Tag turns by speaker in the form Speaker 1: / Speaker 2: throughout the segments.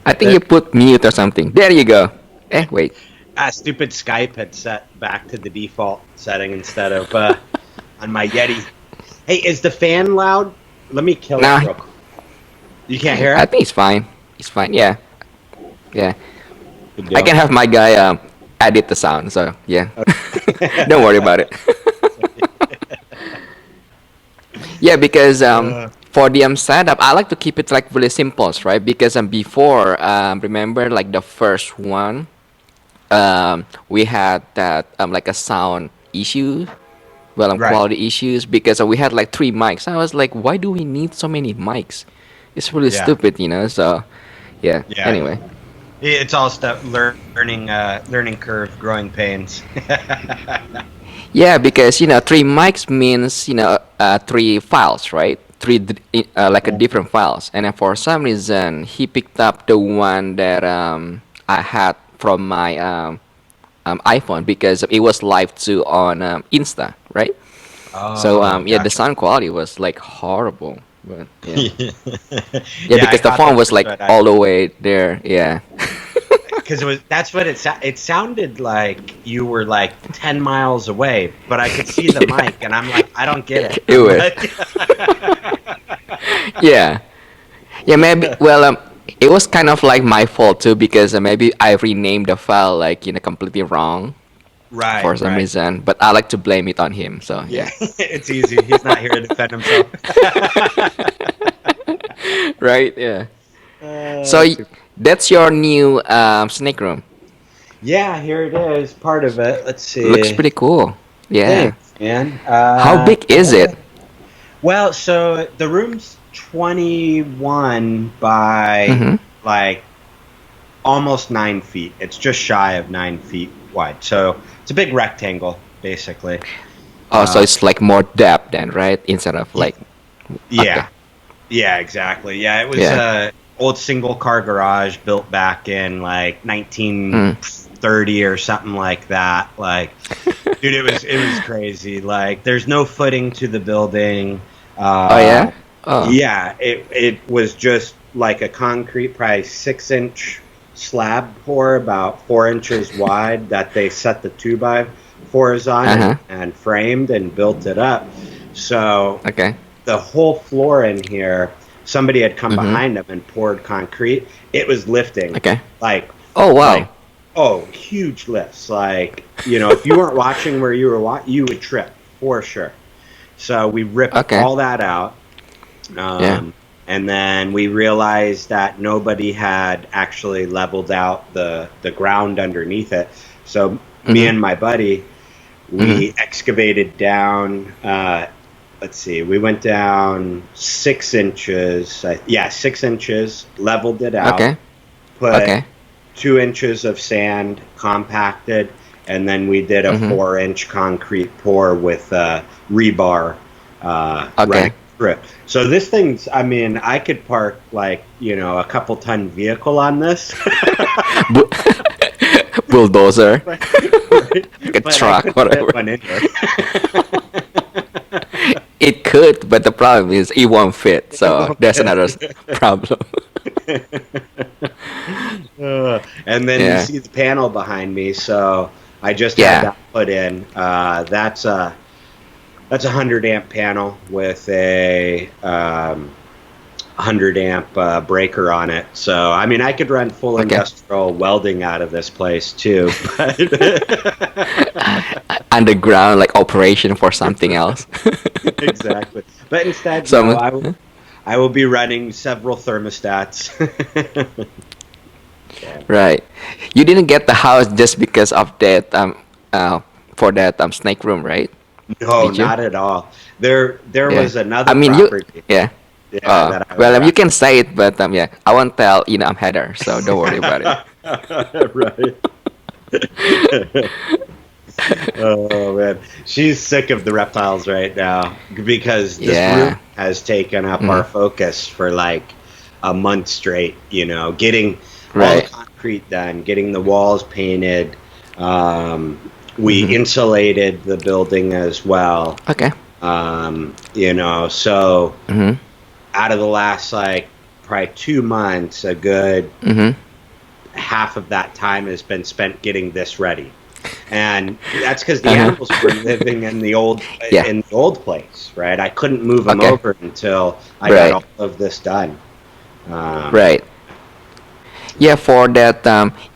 Speaker 1: I think you put mute or something. There you go. Eh, wait.
Speaker 2: Stupid Skype had set back to the default setting instead of on my Yeti. Hey, is the fan loud? Let me kill it
Speaker 1: Nah,
Speaker 2: real quick. You can't hear
Speaker 1: I
Speaker 2: it?
Speaker 1: think it's fine. It's fine. Yeah, yeah.
Speaker 2: Good
Speaker 1: I
Speaker 2: deal.
Speaker 1: can have my guy edit the sound. So yeah,
Speaker 2: Okay.
Speaker 1: don't worry about it. Yeah, because for the setup, I like to keep it like really simple, right? Because before, remember like the first one, we had that like a sound issue, well,
Speaker 2: Right.
Speaker 1: quality issues because we had like three mics. I was like, why do we need so many mics? It's really
Speaker 2: Yeah.
Speaker 1: stupid, you know. So yeah.
Speaker 2: Yeah.
Speaker 1: Anyway,
Speaker 2: It's all stuff learning curve, growing pains.
Speaker 1: yeah, because three mics means three files, right? Like a different files, and then for some reason he picked up the one that I had from my iPhone because it was live too on Insta, right? So
Speaker 2: Oh,
Speaker 1: yeah, the
Speaker 2: gotcha.
Speaker 1: sound quality was like horrible, but yeah, yeah,
Speaker 2: Yeah, I
Speaker 1: because the
Speaker 2: thought
Speaker 1: phone
Speaker 2: that
Speaker 1: was
Speaker 2: was
Speaker 1: like
Speaker 2: what I
Speaker 1: all the way there, yeah.
Speaker 2: because that's what it sounded like you were like 10 miles away, but I could see the
Speaker 1: Yeah,
Speaker 2: mic and I'm like, I don't get it.
Speaker 1: it
Speaker 2: I'm
Speaker 1: was,
Speaker 2: like
Speaker 1: yeah. Yeah, maybe. Well, it was kind of like my fault too because maybe I renamed the file like completely wrong
Speaker 2: Right,
Speaker 1: for some
Speaker 2: right.
Speaker 1: reason. But I like to blame it on him. So
Speaker 2: Yeah,
Speaker 1: yeah.
Speaker 2: it's easy. He's not here to defend himself.
Speaker 1: Right. Yeah. So
Speaker 2: That's
Speaker 1: that's your new snake room.
Speaker 2: Yeah, here it is, part of it. Let's
Speaker 1: Looks
Speaker 2: see.
Speaker 1: pretty cool. Yeah.
Speaker 2: Thanks, man.
Speaker 1: How big is it?
Speaker 2: Well, so the room's 21 by
Speaker 1: Mm-hmm.
Speaker 2: like almost 9 feet. It's just shy of 9 feet wide. So it's a big rectangle, basically.
Speaker 1: Oh, so
Speaker 2: Uh,
Speaker 1: it's like more depth then, right? Instead of
Speaker 2: y-
Speaker 1: like, okay.
Speaker 2: yeah, yeah, exactly. Yeah, it was
Speaker 1: Yeah.
Speaker 2: a old single car garage built back in like
Speaker 1: Mm.
Speaker 2: 1930 or something like that. Like, dude, it was crazy. Like, there's no footing to the building.
Speaker 1: Oh
Speaker 2: Uh,
Speaker 1: yeah. Oh.
Speaker 2: Yeah, it was just like a concrete, probably 6-inch slab pour, about 4 inches wide, that they set the 2x4s on
Speaker 1: Uh
Speaker 2: and,
Speaker 1: huh.
Speaker 2: and framed and built it up. So
Speaker 1: Okay.
Speaker 2: the whole floor in here, somebody had come
Speaker 1: Mm-hmm.
Speaker 2: behind them and poured concrete. It was lifting
Speaker 1: Okay.
Speaker 2: like
Speaker 1: Oh
Speaker 2: like
Speaker 1: wow.
Speaker 2: oh, huge lifts. Like, if you weren't watching where you were you would trip for sure. So we ripped
Speaker 1: Okay.
Speaker 2: all that out.
Speaker 1: Yeah.
Speaker 2: And then we realized that nobody had actually leveled out the ground underneath it. So me
Speaker 1: Mm-hmm.
Speaker 2: and my buddy,
Speaker 1: Mm-hmm.
Speaker 2: we excavated down. Let's see, we went down 6 inches. Yeah, 6 inches, leveled it out,
Speaker 1: Okay.
Speaker 2: put
Speaker 1: Okay.
Speaker 2: 2 inches of sand, compacted, and then we did a
Speaker 1: Mm-hmm.
Speaker 2: 4-inch concrete pour with rebar running
Speaker 1: Okay.
Speaker 2: through it. So this thing's, I mean, I could park like, a couple ton vehicle on this.
Speaker 1: Bu- Bulldozer,
Speaker 2: Right,
Speaker 1: like a
Speaker 2: but I
Speaker 1: truck,
Speaker 2: couldn't fit
Speaker 1: whatever.
Speaker 2: one in here.
Speaker 1: It could, but the problem is it won't fit.
Speaker 2: It
Speaker 1: So
Speaker 2: won't
Speaker 1: there's another
Speaker 2: fit.
Speaker 1: problem.
Speaker 2: And then you
Speaker 1: Yeah.
Speaker 2: see the panel behind me, so I just had
Speaker 1: Yeah.
Speaker 2: that put in. That's a 100 amp panel with a 100 amp breaker on it. So I mean, I could run full
Speaker 1: Okay.
Speaker 2: industrial welding out of this place too. But
Speaker 1: Underground, like operation for something else.
Speaker 2: exactly. But instead, no,
Speaker 1: Some.
Speaker 2: I will be running several thermostats.
Speaker 1: Right. You didn't get the house just because of that for that snake room, right?
Speaker 2: No,
Speaker 1: Did you?
Speaker 2: not at all. There
Speaker 1: Yeah.
Speaker 2: was
Speaker 1: I
Speaker 2: another
Speaker 1: mean, you.
Speaker 2: property.
Speaker 1: Yeah.
Speaker 2: Yeah, that I
Speaker 1: Well,
Speaker 2: was
Speaker 1: you can say it, but yeah, I won't tell. I'm Heather, so don't worry about it.
Speaker 2: right. Oh man, she's sick of the reptiles right now because this room
Speaker 1: Yeah.
Speaker 2: has taken up our
Speaker 1: Mm.
Speaker 2: focus for like a month straight. Getting all the
Speaker 1: Right.
Speaker 2: concrete done, getting the walls painted. We
Speaker 1: Mm-hmm.
Speaker 2: insulated the building as well.
Speaker 1: Okay.
Speaker 2: So
Speaker 1: Mm-hmm.
Speaker 2: out of the last like probably 2 months, a good
Speaker 1: Mm-hmm.
Speaker 2: half of that time has been spent getting this ready. And that's because the
Speaker 1: Uh-huh.
Speaker 2: animals were living in the old
Speaker 1: Yeah.
Speaker 2: place, right? I couldn't move them
Speaker 1: Okay.
Speaker 2: over until I got
Speaker 1: Right.
Speaker 2: all of this done.
Speaker 1: Right. Yeah, for that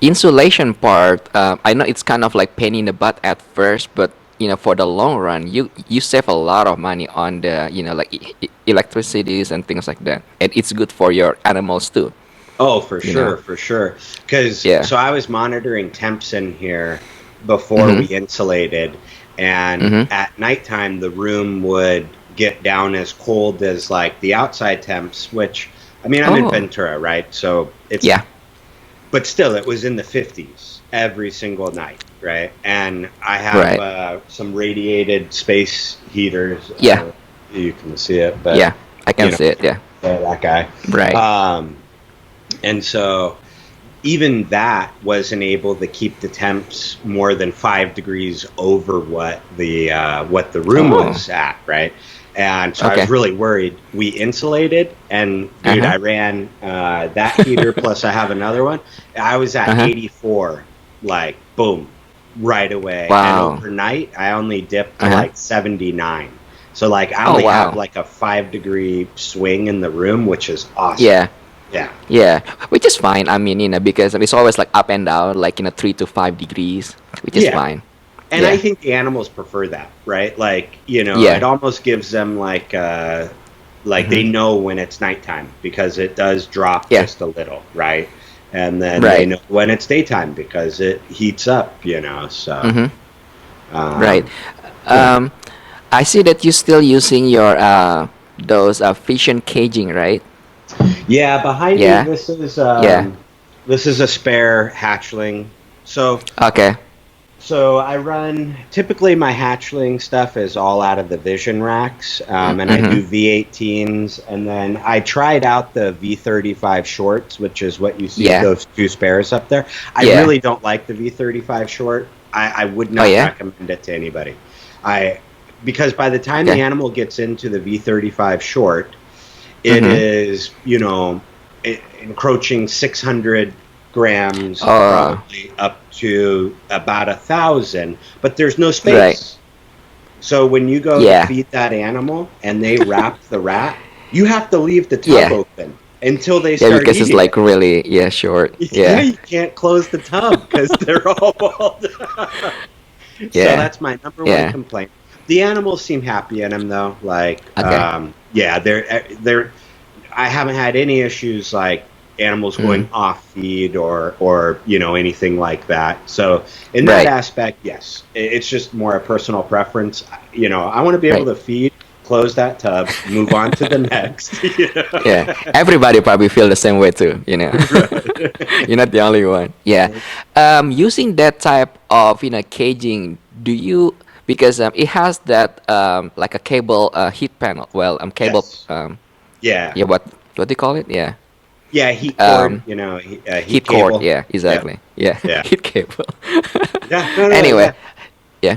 Speaker 1: insulation part, I know it's kind of like pain in the butt at first, but for the long run, you save a lot of money on the like electricities and things like that, and it's good for your animals too.
Speaker 2: Oh, for
Speaker 1: You know.
Speaker 2: sure, for sure. Because
Speaker 1: Yeah.
Speaker 2: so I was monitoring temps in here before we
Speaker 1: Mhm.
Speaker 2: insulated, and
Speaker 1: Mhm.
Speaker 2: at nighttime the room would get down as cold as like the outside temps. Which I mean, I'm in
Speaker 1: Oh.
Speaker 2: Ventura, right? So it's
Speaker 1: Yeah.
Speaker 2: but still, it was in the 50s every single night, right? And I have
Speaker 1: Right.
Speaker 2: some radiated space heaters.
Speaker 1: Yeah.
Speaker 2: You can see it, but
Speaker 1: Yeah. I
Speaker 2: you
Speaker 1: can
Speaker 2: know
Speaker 1: see it. Yeah.
Speaker 2: that guy.
Speaker 1: Right.
Speaker 2: And so even that wasn't able to keep the temps more than 5 degrees over what the room
Speaker 1: Oh.
Speaker 2: was at, right? And so I was
Speaker 1: Okay.
Speaker 2: really worried. We insulated, and
Speaker 1: Uh
Speaker 2: dude,
Speaker 1: huh.
Speaker 2: I ran that heater plus I have another one. I was
Speaker 1: Uh
Speaker 2: at
Speaker 1: huh.
Speaker 2: 84, like boom, right away. And
Speaker 1: Wow.
Speaker 2: overnight, I only dipped to
Speaker 1: Uh huh.
Speaker 2: like 79. So like I
Speaker 1: Oh
Speaker 2: only have
Speaker 1: wow.
Speaker 2: like a 5 degree swing in the room, which is awesome.
Speaker 1: Yeah.
Speaker 2: Yeah.
Speaker 1: Yeah, which is fine. I mean, because it's always like up and down, like 3 to 5 degrees, which is
Speaker 2: Yeah.
Speaker 1: fine.
Speaker 2: And I
Speaker 1: Yeah.
Speaker 2: think the animals prefer that, right? Like, it
Speaker 1: Yeah.
Speaker 2: almost gives them like they
Speaker 1: Mhm.
Speaker 2: know when it's nighttime because it does drop
Speaker 1: Yeah.
Speaker 2: just a little, right? And then they
Speaker 1: Right.
Speaker 2: know when it's daytime because it heats up, so
Speaker 1: Mhm. Right.
Speaker 2: um yeah.
Speaker 1: Um, I see that you're still using your those fission caging, right?
Speaker 2: Yeah, behind me
Speaker 1: Yeah. Yeah.
Speaker 2: this is a spare hatchling. So
Speaker 1: Okay.
Speaker 2: So I run typically my hatchling stuff is all out of the Vision racks, and I
Speaker 1: Mhm.
Speaker 2: do V18s, and then I tried out the V35 shorts, which is what you see
Speaker 1: Yeah.
Speaker 2: those two spares up there. I
Speaker 1: Yeah.
Speaker 2: really don't like the V35 short. I would
Speaker 1: Oh
Speaker 2: not
Speaker 1: yeah.
Speaker 2: recommend it to anybody. I Because by the time the
Speaker 1: Okay.
Speaker 2: animal gets into the V35 short, it
Speaker 1: Mhm.
Speaker 2: is, encroaching 600 grams,
Speaker 1: Oh.
Speaker 2: probably up to about 1,000, but there's no
Speaker 1: Right.
Speaker 2: space. So when you go to
Speaker 1: Yeah.
Speaker 2: feed that animal and they wrap the rat, you have to leave the tub
Speaker 1: Yeah.
Speaker 2: open until they
Speaker 1: Yeah,
Speaker 2: start
Speaker 1: because it's
Speaker 2: eating
Speaker 1: like
Speaker 2: it.
Speaker 1: really short.
Speaker 2: Yeah,
Speaker 1: Yeah.
Speaker 2: you can't close the tub because they're all balled up. So
Speaker 1: Yeah.
Speaker 2: that's my number one
Speaker 1: Yeah.
Speaker 2: complaint. The animals seem happy in them though. Like,
Speaker 1: Okay.
Speaker 2: yeah, they're. I haven't had any issues like animals
Speaker 1: Mhm.
Speaker 2: going off feed or anything like that. So in that
Speaker 1: Right.
Speaker 2: aspect, yes, it's just more a personal preference. I want to be able
Speaker 1: Right.
Speaker 2: to feed, close that tub, move on to the next.
Speaker 1: Yeah. Everybody probably feel the same way too.
Speaker 2: Right.
Speaker 1: You're not the only one. Yeah. Using that type of caging, do you because it has that like a cable heat panel. Well, cable
Speaker 2: Yes. Yeah.
Speaker 1: yeah, what do you call it? Yeah.
Speaker 2: Yeah. Heat cord.
Speaker 1: Um,
Speaker 2: Heat
Speaker 1: heat cord.
Speaker 2: cable.
Speaker 1: Yeah,
Speaker 2: Yeah.
Speaker 1: exactly. Yeah,
Speaker 2: Yeah.
Speaker 1: heat cable.
Speaker 2: Yeah. No. No.
Speaker 1: Anyway,
Speaker 2: Yeah.
Speaker 1: yeah.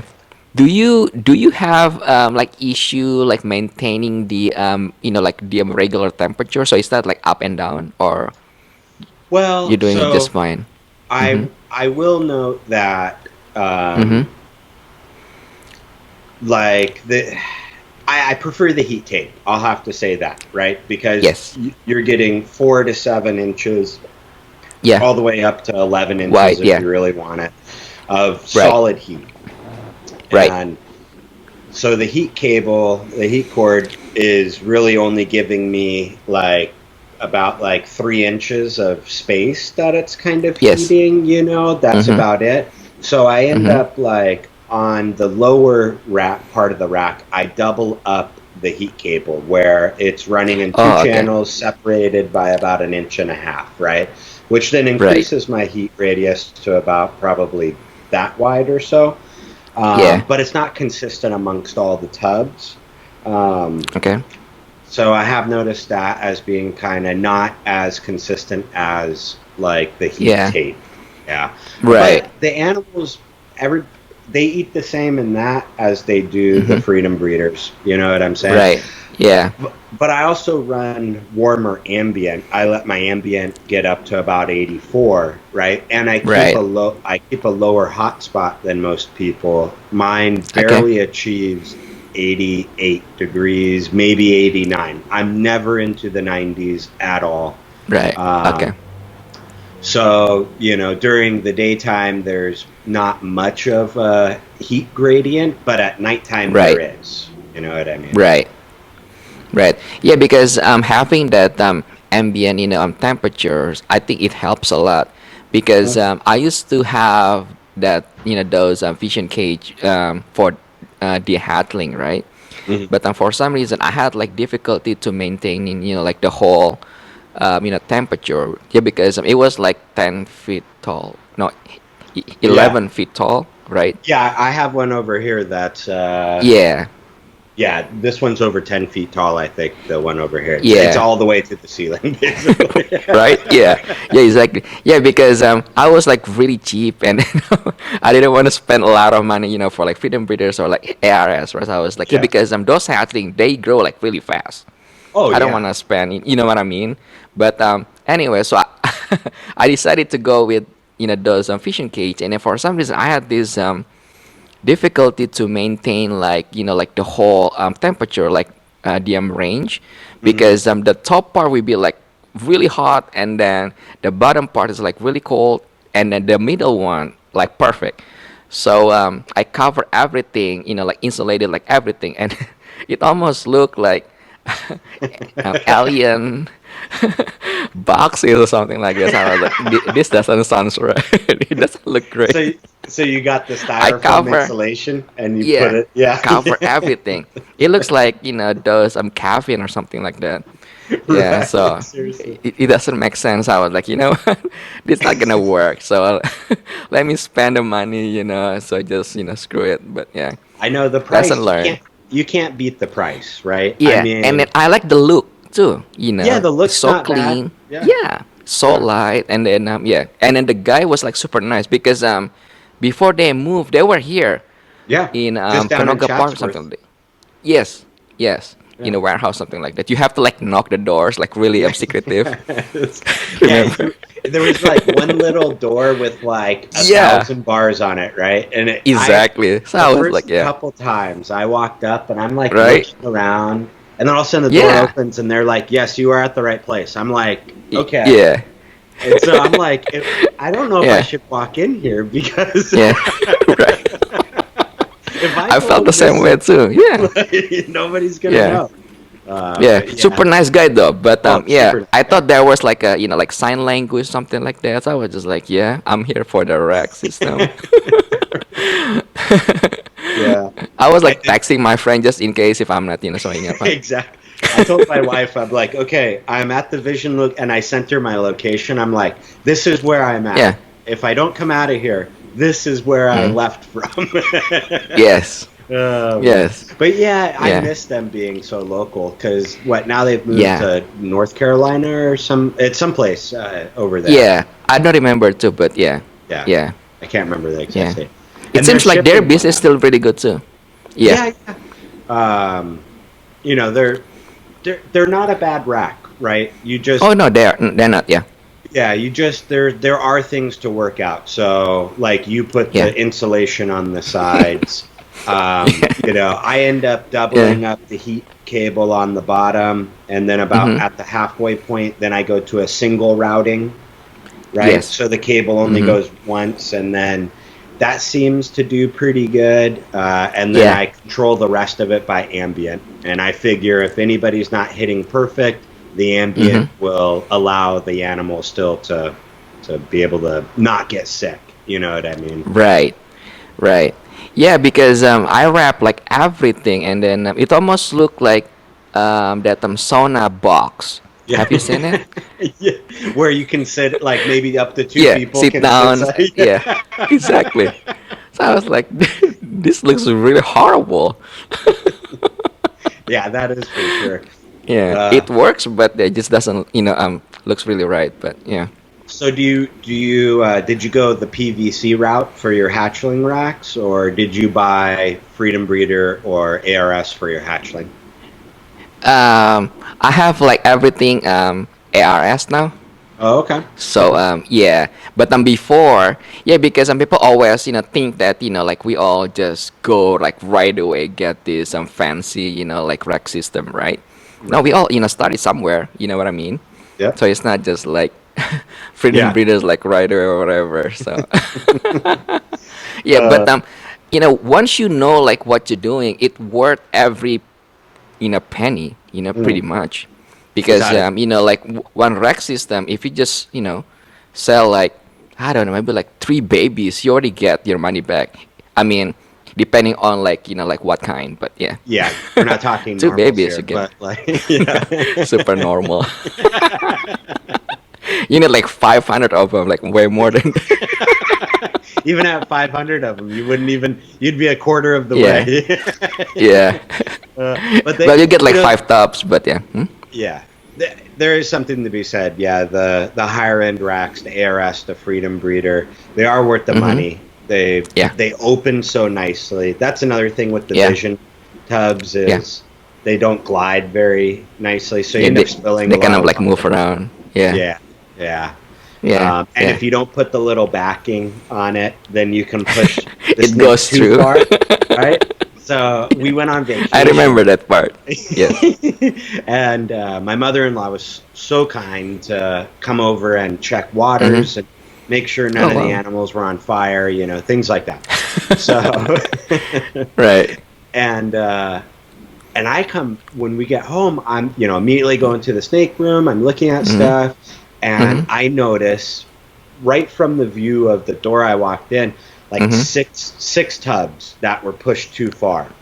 Speaker 1: Do you have like issue like maintaining the like the regular temperature? So is that like up and down, or you're
Speaker 2: Well,
Speaker 1: doing it just
Speaker 2: so
Speaker 1: fine?
Speaker 2: I
Speaker 1: Mhm.
Speaker 2: I will note that
Speaker 1: Mhm.
Speaker 2: like I prefer the heat tape. I'll have to say that, right? Because
Speaker 1: Yes.
Speaker 2: you're getting 4 to 7 inches,
Speaker 1: Yeah.
Speaker 2: all the way up to 11 inches
Speaker 1: Right.
Speaker 2: if
Speaker 1: Yeah.
Speaker 2: you really want it, of
Speaker 1: Right.
Speaker 2: solid heat.
Speaker 1: Right.
Speaker 2: And so the heat cord is really only giving me like about like 3 inches of space that it's kind of
Speaker 1: Yes.
Speaker 2: heating, that's
Speaker 1: Mhm.
Speaker 2: about it. So I end
Speaker 1: Mhm.
Speaker 2: up like on the lower rack part of the rack, I double up the heat cable where it's running in two
Speaker 1: Oh, okay.
Speaker 2: channels separated by about 1.5 inches, right? Which then
Speaker 1: Right.
Speaker 2: increases my heat radius to about probably that wide or so.
Speaker 1: Yeah.
Speaker 2: But it's not consistent amongst all the tubs. Um,
Speaker 1: Okay.
Speaker 2: so I have noticed that as being kind of not as consistent as like the heat
Speaker 1: Yeah.
Speaker 2: tape. Yeah.
Speaker 1: Right.
Speaker 2: But the animals, they eat the same in that as they do the
Speaker 1: Mm-hmm.
Speaker 2: freedom breeders. You know what I'm saying?
Speaker 1: Right. Yeah.
Speaker 2: But I also run warmer ambient. I let my ambient get up to about 84, right? And
Speaker 1: Right.
Speaker 2: I keep a lower hot spot than most people. Mine
Speaker 1: Okay.
Speaker 2: barely achieves 88 degrees, maybe 89. I'm never into the 90s at all.
Speaker 1: Right. Okay.
Speaker 2: Um, so, during the daytime, there's not much of a heat gradient, but at nighttime, there
Speaker 1: Right.
Speaker 2: is. You know what I mean?
Speaker 1: Right. Right. Yeah, because having that ambient, temperatures, I think it helps a lot. Because I used to have that, those fishing cage for dehattling, right?
Speaker 2: Mhm.
Speaker 1: But for some reason, I had like difficulty to maintaining, like the whole, temperature. Yeah, because it was like 10 feet tall. No,
Speaker 2: Yeah.
Speaker 1: 11 feet tall, right?
Speaker 2: Yeah, I have one over here that's,
Speaker 1: Yeah.
Speaker 2: yeah, this one's over 10 feet tall, I think, the one over here. It's
Speaker 1: Yeah.
Speaker 2: all the way to the ceiling, basically.
Speaker 1: Right? Yeah, yeah, exactly. Yeah, because I was like really cheap, and I didn't want to spend a lot of money, for like freedom breeders or like ARS. Right? So I was like, yeah,
Speaker 2: Yeah.
Speaker 1: because those hatchling they grow like really fast.
Speaker 2: Oh,
Speaker 1: I don't want
Speaker 2: yeah.
Speaker 1: to spend, you know what I mean? But anyway, so I decided to go with those fishing cage, and then for some reason I had this difficulty to maintain like like the whole temperature like range,
Speaker 2: Hmm.
Speaker 1: because the top part will be like really hot, and then the bottom part is like really cold, and then the middle one like perfect. So I cover everything, like insulated like everything, and it almost looked like alien boxes or something like this. I was like, This doesn't sound right. It doesn't look great."
Speaker 2: So, so you got the
Speaker 1: I
Speaker 2: styrofoam
Speaker 1: cover,
Speaker 2: insulation and you put
Speaker 1: yeah,
Speaker 2: it, yeah.
Speaker 1: cover everything. It looks like those caffeine or something like that. Yeah,
Speaker 2: Right,
Speaker 1: so
Speaker 2: seriously.
Speaker 1: it doesn't make sense. I was like, what? This not gonna work. So let me spend the money, So just screw it. But yeah,
Speaker 2: I know the
Speaker 1: lesson
Speaker 2: price,
Speaker 1: learned.
Speaker 2: you can't beat the price, right? I
Speaker 1: Yeah, and then
Speaker 2: mean,
Speaker 1: I like the look too.
Speaker 2: yeah, the
Speaker 1: It's
Speaker 2: look's
Speaker 1: so
Speaker 2: not bad.
Speaker 1: clean.
Speaker 2: Yeah.
Speaker 1: Yeah, so
Speaker 2: Yeah.
Speaker 1: light, and then yeah, and then the guy was like super nice, because before they moved, they were here
Speaker 2: Yeah.
Speaker 1: in
Speaker 2: Just down in
Speaker 1: Canoga Park or something
Speaker 2: Chatsworth.
Speaker 1: like that. Yes, yes, in
Speaker 2: Yeah.
Speaker 1: a warehouse, something like that. You have to like knock the doors, like really
Speaker 2: Yeah.
Speaker 1: secretive.
Speaker 2: Yeah.
Speaker 1: Remember?
Speaker 2: There was like one little door with like a
Speaker 1: Yeah,
Speaker 2: thousand bars on it, right? And
Speaker 1: exactly. So
Speaker 2: the
Speaker 1: I was like,
Speaker 2: first
Speaker 1: yeah,
Speaker 2: couple times I walked up and I'm like
Speaker 1: right,
Speaker 2: looking around, and then all of a sudden the door
Speaker 1: yeah,
Speaker 2: opens and they're like, "Yes, you are at the right place." I'm like, "Okay."
Speaker 1: yeah,
Speaker 2: And so I'm like, I don't know if I
Speaker 1: yeah,
Speaker 2: should walk in here because
Speaker 1: yeah, right.
Speaker 2: if I
Speaker 1: I felt
Speaker 2: told
Speaker 1: the same
Speaker 2: this,
Speaker 1: way too. Yeah.
Speaker 2: nobody's gonna
Speaker 1: Yeah.
Speaker 2: know.
Speaker 1: Yeah,
Speaker 2: But yeah,
Speaker 1: super nice guy though. But
Speaker 2: oh,
Speaker 1: yeah,
Speaker 2: super nice
Speaker 1: I
Speaker 2: guy.
Speaker 1: thought there was like a like sign language, something like that. So I was just like, yeah, I'm here for the rack system.
Speaker 2: Yeah,
Speaker 1: I was
Speaker 2: I
Speaker 1: like
Speaker 2: did
Speaker 1: texting my friend just in case if I'm not showing up. Huh?
Speaker 2: exactly. I told my wife, I'm like, okay, I'm at the Vision look, and I sent her my location. I'm like, this is where I'm at.
Speaker 1: Yeah.
Speaker 2: If I don't come out of here, this is where I
Speaker 1: Mm.
Speaker 2: left from.
Speaker 1: Yes.
Speaker 2: Oh man,
Speaker 1: Yes.
Speaker 2: but yeah, I
Speaker 1: Yeah.
Speaker 2: miss them being so local because what now they've moved
Speaker 1: Yeah.
Speaker 2: to North Carolina or it's someplace over there.
Speaker 1: Yeah. I don't remember too, but yeah.
Speaker 2: Yeah,
Speaker 1: Yeah.
Speaker 2: I can't remember the exact
Speaker 1: Yeah.
Speaker 2: state.
Speaker 1: It
Speaker 2: And their
Speaker 1: seems like their
Speaker 2: shipping went
Speaker 1: business
Speaker 2: up.
Speaker 1: still pretty good too. Yeah.
Speaker 2: Yeah, yeah. Um, they're not a bad rack, right? You just
Speaker 1: Oh no, they're not. Yeah.
Speaker 2: yeah, you just there are things to work out. So like you put
Speaker 1: Yeah.
Speaker 2: the insulation on the sides. I end up
Speaker 1: Yeah.
Speaker 2: doubling up the heat cable on the bottom, and then about
Speaker 1: Mhm.
Speaker 2: at the halfway point, then I go to a single routing, right?
Speaker 1: Yes.
Speaker 2: So the cable only
Speaker 1: Mhm.
Speaker 2: goes once, and then that seems to do pretty good. And then
Speaker 1: Yeah.
Speaker 2: I control the rest of it by ambient, and I figure if anybody's not hitting perfect, the ambient
Speaker 1: Mhm.
Speaker 2: will allow the animal still to be able to not get sick. You know what I mean?
Speaker 1: Right. Right. Yeah, because I wrap like everything, and then it almost looked like that sauna box.
Speaker 2: Yeah.
Speaker 1: Have you seen it?
Speaker 2: Yeah. Where you can sit, like maybe up to two
Speaker 1: Yeah,
Speaker 2: people
Speaker 1: sit
Speaker 2: can sit.
Speaker 1: down. Yeah, exactly. So I was like, this looks really horrible.
Speaker 2: Yeah, that is for sure.
Speaker 1: Yeah,
Speaker 2: Uh,
Speaker 1: it works, but it just doesn't, looks really right. But yeah,
Speaker 2: So did you go the PVC route for your hatchling racks, or did you buy Freedom Breeder or ARS for your hatchling?
Speaker 1: I have like everything ARS now.
Speaker 2: Oh, okay.
Speaker 1: So yeah, but before, yeah, because some people always think that like we all just go like right away get this fancy like rack system, right? No, we
Speaker 2: Right.
Speaker 1: all study somewhere. You know what I mean?
Speaker 2: Yep.
Speaker 1: So it's not just like freedom
Speaker 2: Yeah.
Speaker 1: breeders like right away or whatever. So yeah,
Speaker 2: Uh,
Speaker 1: but once you know like what you're doing, it worth every penny, pretty
Speaker 2: mm,
Speaker 1: much,
Speaker 2: is
Speaker 1: because
Speaker 2: that it?
Speaker 1: like one rack system, if you just sell like, I don't know, maybe like three babies, you already get your money back. I mean, depending on like like what kind, but yeah.
Speaker 2: Yeah, we're not talking
Speaker 1: Two
Speaker 2: normals
Speaker 1: babies
Speaker 2: here,
Speaker 1: you get.
Speaker 2: but like, yeah.
Speaker 1: Super normal. You need like 500 of them, like way more than
Speaker 2: Even at 500 of them, you'd be a quarter of the
Speaker 1: yeah,
Speaker 2: way.
Speaker 1: yeah.
Speaker 2: But
Speaker 1: Well, you get
Speaker 2: you
Speaker 1: like
Speaker 2: know,
Speaker 1: five tubs, but yeah.
Speaker 2: yeah, there is something to be said. Yeah, the higher end racks, the ARS, the Freedom Breeder, they are worth the
Speaker 1: Mm-hmm.
Speaker 2: money. They
Speaker 1: Yeah,
Speaker 2: they open so nicely. That's another thing with the
Speaker 1: yeah,
Speaker 2: Vision tubs
Speaker 1: yeah,
Speaker 2: is they don't glide very nicely, so you
Speaker 1: yeah.
Speaker 2: end up spilling
Speaker 1: They
Speaker 2: a
Speaker 1: kind
Speaker 2: lot
Speaker 1: of
Speaker 2: of
Speaker 1: like move
Speaker 2: water.
Speaker 1: around. Yeah,
Speaker 2: Yeah, yeah.
Speaker 1: yeah,
Speaker 2: And
Speaker 1: yeah.
Speaker 2: if you don't put the little backing on it, then you can push the
Speaker 1: It
Speaker 2: snake
Speaker 1: goes
Speaker 2: too
Speaker 1: through.
Speaker 2: far, right? So we went on
Speaker 1: I remember
Speaker 2: vacation,
Speaker 1: that part. Yes.
Speaker 2: and my mother-in-law was so kind to come over and check
Speaker 1: Mm-hmm.
Speaker 2: waters and make sure none
Speaker 1: Oh
Speaker 2: of the
Speaker 1: wow.
Speaker 2: animals were on fire, things like that. So,
Speaker 1: Right.
Speaker 2: and and I come when we get home, I'm immediately going to the snake room. I'm looking at
Speaker 1: Mm-hmm.
Speaker 2: stuff, and
Speaker 1: Mm-hmm.
Speaker 2: I notice right from the view of the door I walked in, like
Speaker 1: Mm-hmm.
Speaker 2: six tubs that were pushed too far,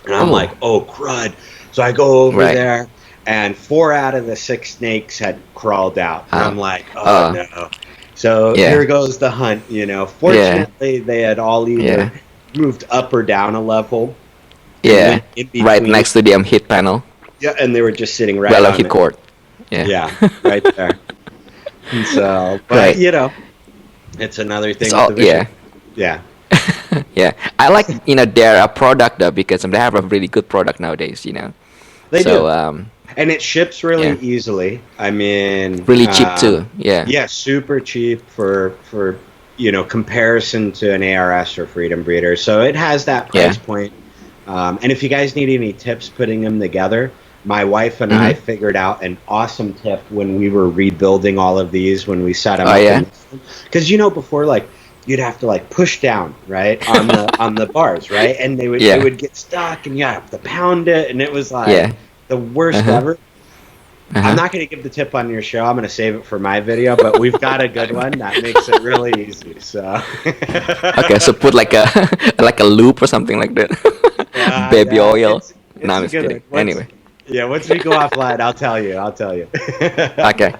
Speaker 2: and I'm
Speaker 1: Oh.
Speaker 2: like, oh crud! So I go over
Speaker 1: Right.
Speaker 2: there, and four out of the six snakes had crawled out, and I'm
Speaker 1: Oh.
Speaker 2: like, oh
Speaker 1: Oh.
Speaker 2: no! So
Speaker 1: Yeah.
Speaker 2: here goes the hunt.
Speaker 1: Yeah.
Speaker 2: Fortunately, they had all
Speaker 1: Yeah.
Speaker 2: either moved up or down a level and
Speaker 1: Yeah.
Speaker 2: went in
Speaker 1: Right
Speaker 2: between.
Speaker 1: next to the heat panel.
Speaker 2: Yeah, and they were just sitting right
Speaker 1: Well,
Speaker 2: on
Speaker 1: heat
Speaker 2: it.
Speaker 1: cord. Yeah.
Speaker 2: Yeah, right there. And so, but
Speaker 1: Right.
Speaker 2: it's another
Speaker 1: It's
Speaker 2: thing with
Speaker 1: all
Speaker 2: the Vision.
Speaker 1: yeah.
Speaker 2: Yeah,
Speaker 1: Yeah. I like their product though, because they have a really good product nowadays.
Speaker 2: they do,
Speaker 1: So
Speaker 2: and it ships really
Speaker 1: yeah.
Speaker 2: easily. I mean,
Speaker 1: Really cheap too. Yeah.
Speaker 2: yeah, super cheap for comparison to an ARS or Freedom Breeder. So it has that
Speaker 1: Yeah.
Speaker 2: price point. And if you guys need any tips putting them together, my wife and I
Speaker 1: Mm-hmm.
Speaker 2: figured out an awesome tip when we were rebuilding all of these when we set them
Speaker 1: Oh
Speaker 2: up
Speaker 1: yeah.
Speaker 2: because before, like, you'd have to like push down right on the bars, right, and they
Speaker 1: Yeah.
Speaker 2: would get stuck and you have to pound it, and it was like
Speaker 1: Yeah.
Speaker 2: the worst
Speaker 1: Uh-huh.
Speaker 2: ever. I'm
Speaker 1: Uh-huh.
Speaker 2: not going to give the tip on your show. I'm going to save it for my video, but we've got a good one that makes it really easy. So,
Speaker 1: Okay, so put like a like a loop or something like that. Baby
Speaker 2: yeah,
Speaker 1: oil. No,
Speaker 2: it's
Speaker 1: I'm
Speaker 2: a
Speaker 1: just
Speaker 2: good
Speaker 1: kidding.
Speaker 2: one.
Speaker 1: Anyway.
Speaker 2: Once we go offline, I'll tell you.
Speaker 1: Okay.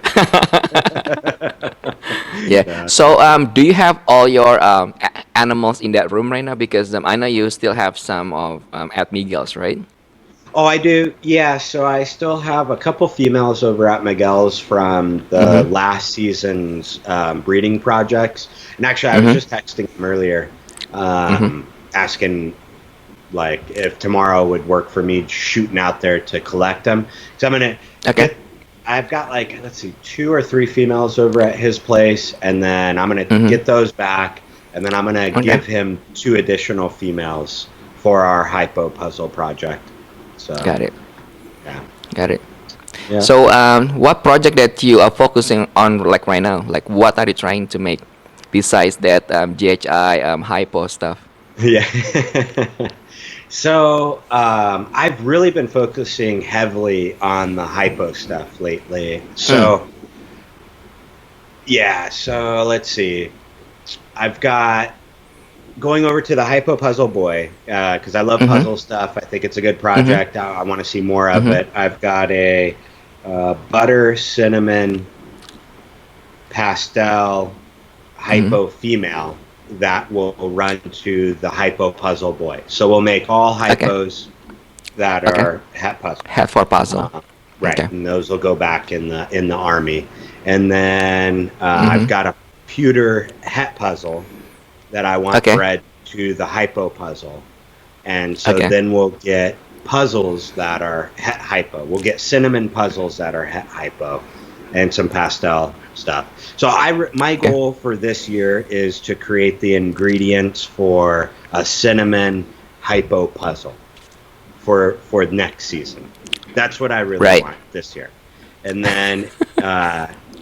Speaker 1: Yeah.
Speaker 2: Yeah.
Speaker 1: So do you have all your animals in that room right now? Because I know you still have some of at Miguel's, right?
Speaker 2: Oh, I do. Yeah, so I still have a couple females over at Miguel's from the
Speaker 1: Mm-hmm.
Speaker 2: last season's breeding projects. And actually, I was
Speaker 1: Mm-hmm.
Speaker 2: just texting him earlier,
Speaker 1: Mm-hmm.
Speaker 2: asking like if tomorrow would work for me shooting out there to collect them. So I'm gonna
Speaker 1: Okay.
Speaker 2: get. I've got like, let's see, two or three females over at his place, and then I'm gonna
Speaker 1: Mm-hmm.
Speaker 2: get those back, and then I'm gonna
Speaker 1: Okay.
Speaker 2: give him two additional females for our hypo puzzle project. So
Speaker 1: Got it.
Speaker 2: yeah,
Speaker 1: Got it.
Speaker 2: yeah.
Speaker 1: So what project that you are focusing on like right now? Like what are you trying to make besides that GHI hypo stuff?
Speaker 2: Yeah. So I've really been focusing heavily on the hypo stuff lately. So yeah, so let's see. I've got going over to the hypo puzzle boy because I love
Speaker 1: Mm-hmm.
Speaker 2: puzzle stuff. I think it's a good project. I want to see more of
Speaker 1: Mm-hmm.
Speaker 2: it. I've got a butter cinnamon pastel hypo female that will run to the hypo puzzle boy. So we'll make all
Speaker 1: Okay.
Speaker 2: hypos that
Speaker 1: Okay.
Speaker 2: are hat puzzle.
Speaker 1: Head for puzzle.
Speaker 2: right,
Speaker 1: Okay.
Speaker 2: and those will go back in the army. And then I've
Speaker 1: Mm-hmm.
Speaker 2: got a pewter het puzzle that I want
Speaker 1: Okay.
Speaker 2: bred to the hypo puzzle. And so
Speaker 1: Okay.
Speaker 2: then we'll get puzzles that are het hypo. We'll get cinnamon puzzles that are het hypo and some pastel stuff. So my
Speaker 1: Okay.
Speaker 2: goal for this year is to create the ingredients for a cinnamon hypo puzzle for next season. That's what I really
Speaker 1: Right.
Speaker 2: want this year. And then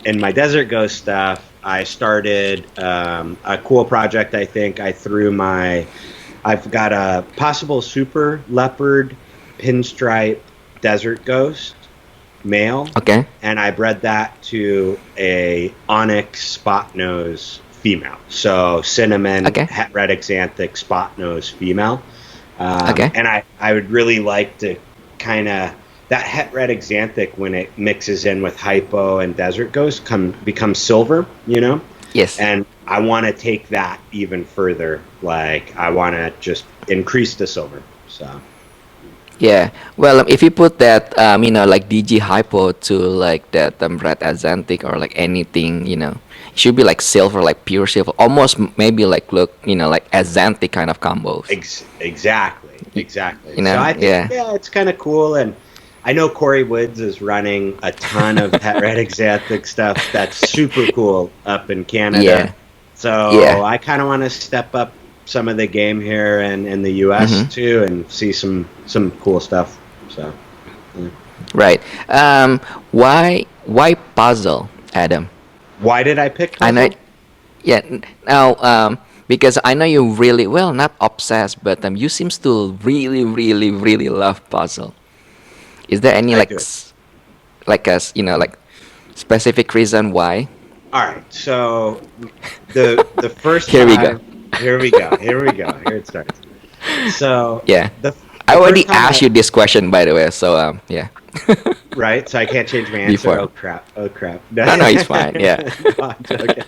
Speaker 2: in my Desert Ghost stuff, I started a cool project. I think I've got a possible super leopard pinstripe desert ghost male,
Speaker 1: Okay.
Speaker 2: and I bred that to a onyx spot nose female. So cinnamon
Speaker 1: Okay.
Speaker 2: het red xanthic spot nose female.
Speaker 1: Okay.
Speaker 2: And I would really like to kind of that het red xanthic when it mixes in with hypo and desert ghost becomes silver, you know.
Speaker 1: Yes.
Speaker 2: And I want to take that even further. Like I want to just increase the silver. So
Speaker 1: Yeah. Well, if you put that, like DG hypo to like that red azanthic or like anything, it should be like silver, like pure silver, almost maybe like look, like azanthic kind of combos.
Speaker 2: exactly.
Speaker 1: You
Speaker 2: So
Speaker 1: know?
Speaker 2: I think
Speaker 1: Yeah.
Speaker 2: yeah, it's kind of cool. And I know Corey Woods is running a ton of het red xanthic stuff that's super cool up in Canada.
Speaker 1: Yeah.
Speaker 2: So
Speaker 1: Yeah.
Speaker 2: I kind of want to step up some of the game here and in the U.S.
Speaker 1: Mm-hmm.
Speaker 2: too, and see some cool stuff. So yeah.
Speaker 1: Right. Why puzzle, Adam?
Speaker 2: Why did I pick
Speaker 1: I know.
Speaker 2: puzzle?
Speaker 1: Yeah. Now, because I know you really well, not obsessed, but you seems to really, really, really love puzzle. Is there any
Speaker 2: I
Speaker 1: like,
Speaker 2: do.
Speaker 1: like specific reason why?
Speaker 2: All right. So the first
Speaker 1: Here we go.
Speaker 2: time, here we go. Here we go. Here it starts. So
Speaker 1: Yeah.
Speaker 2: the
Speaker 1: I
Speaker 2: the
Speaker 1: already
Speaker 2: first time
Speaker 1: asked
Speaker 2: I
Speaker 1: you this question, by the way. So yeah.
Speaker 2: right, so I can't change my answer.
Speaker 1: Before.
Speaker 2: Oh crap! Oh crap!
Speaker 1: No, no, it's fine. Yeah.
Speaker 2: No, I'm joking.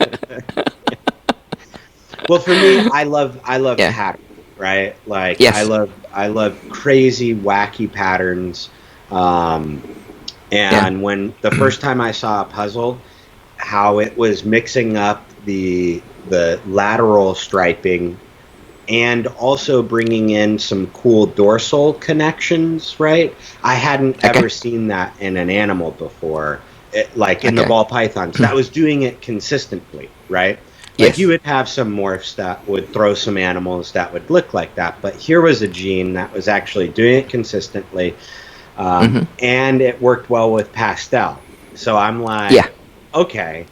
Speaker 2: Well, for me, I love
Speaker 1: Yeah.
Speaker 2: pattern, right? Like
Speaker 1: Yes.
Speaker 2: I love crazy, wacky patterns. Um,
Speaker 1: Yeah.
Speaker 2: and when the first time I saw a puzzle, how it was mixing up the lateral striping and also bringing in some cool dorsal connections, right? I hadn't
Speaker 1: Okay.
Speaker 2: ever seen that in an animal before, like in the
Speaker 1: Okay.
Speaker 2: ball pythons. That was doing it consistently, right? Like you
Speaker 1: Yes.
Speaker 2: would have some morphs that would throw some animals that would look like that, but here was a gene that was actually doing it consistently,
Speaker 1: Mm-hmm.
Speaker 2: and it worked well with pastel. So I'm like,
Speaker 1: Yeah.
Speaker 2: okay,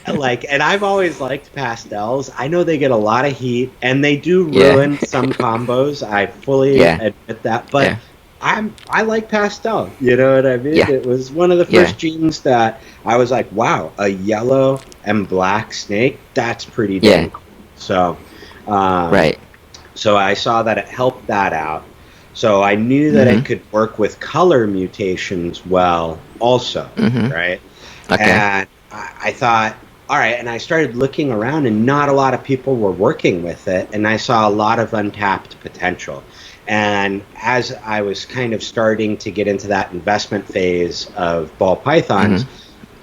Speaker 2: like, and I've always liked pastels. I know they get a lot of heat and they do
Speaker 1: Yeah.
Speaker 2: ruin some combos. I fully
Speaker 1: Yeah.
Speaker 2: admit that, but
Speaker 1: Yeah.
Speaker 2: I like pastel. You know what I mean?
Speaker 1: Yeah.
Speaker 2: It was one of the
Speaker 1: Yeah.
Speaker 2: first genes that I was like, wow, a yellow and black snake. That's pretty
Speaker 1: Yeah.
Speaker 2: dang cool. So, um,
Speaker 1: Right.
Speaker 2: so I saw that it helped that out. So I knew that
Speaker 1: Mm-hmm.
Speaker 2: it could work with color mutations well, also,
Speaker 1: Mm-hmm.
Speaker 2: right?
Speaker 1: Okay.
Speaker 2: And I thought, all right, and I started looking around, and not a lot of people were working with it, and I saw a lot of untapped potential. And as I was kind of starting to get into that investment phase of ball pythons,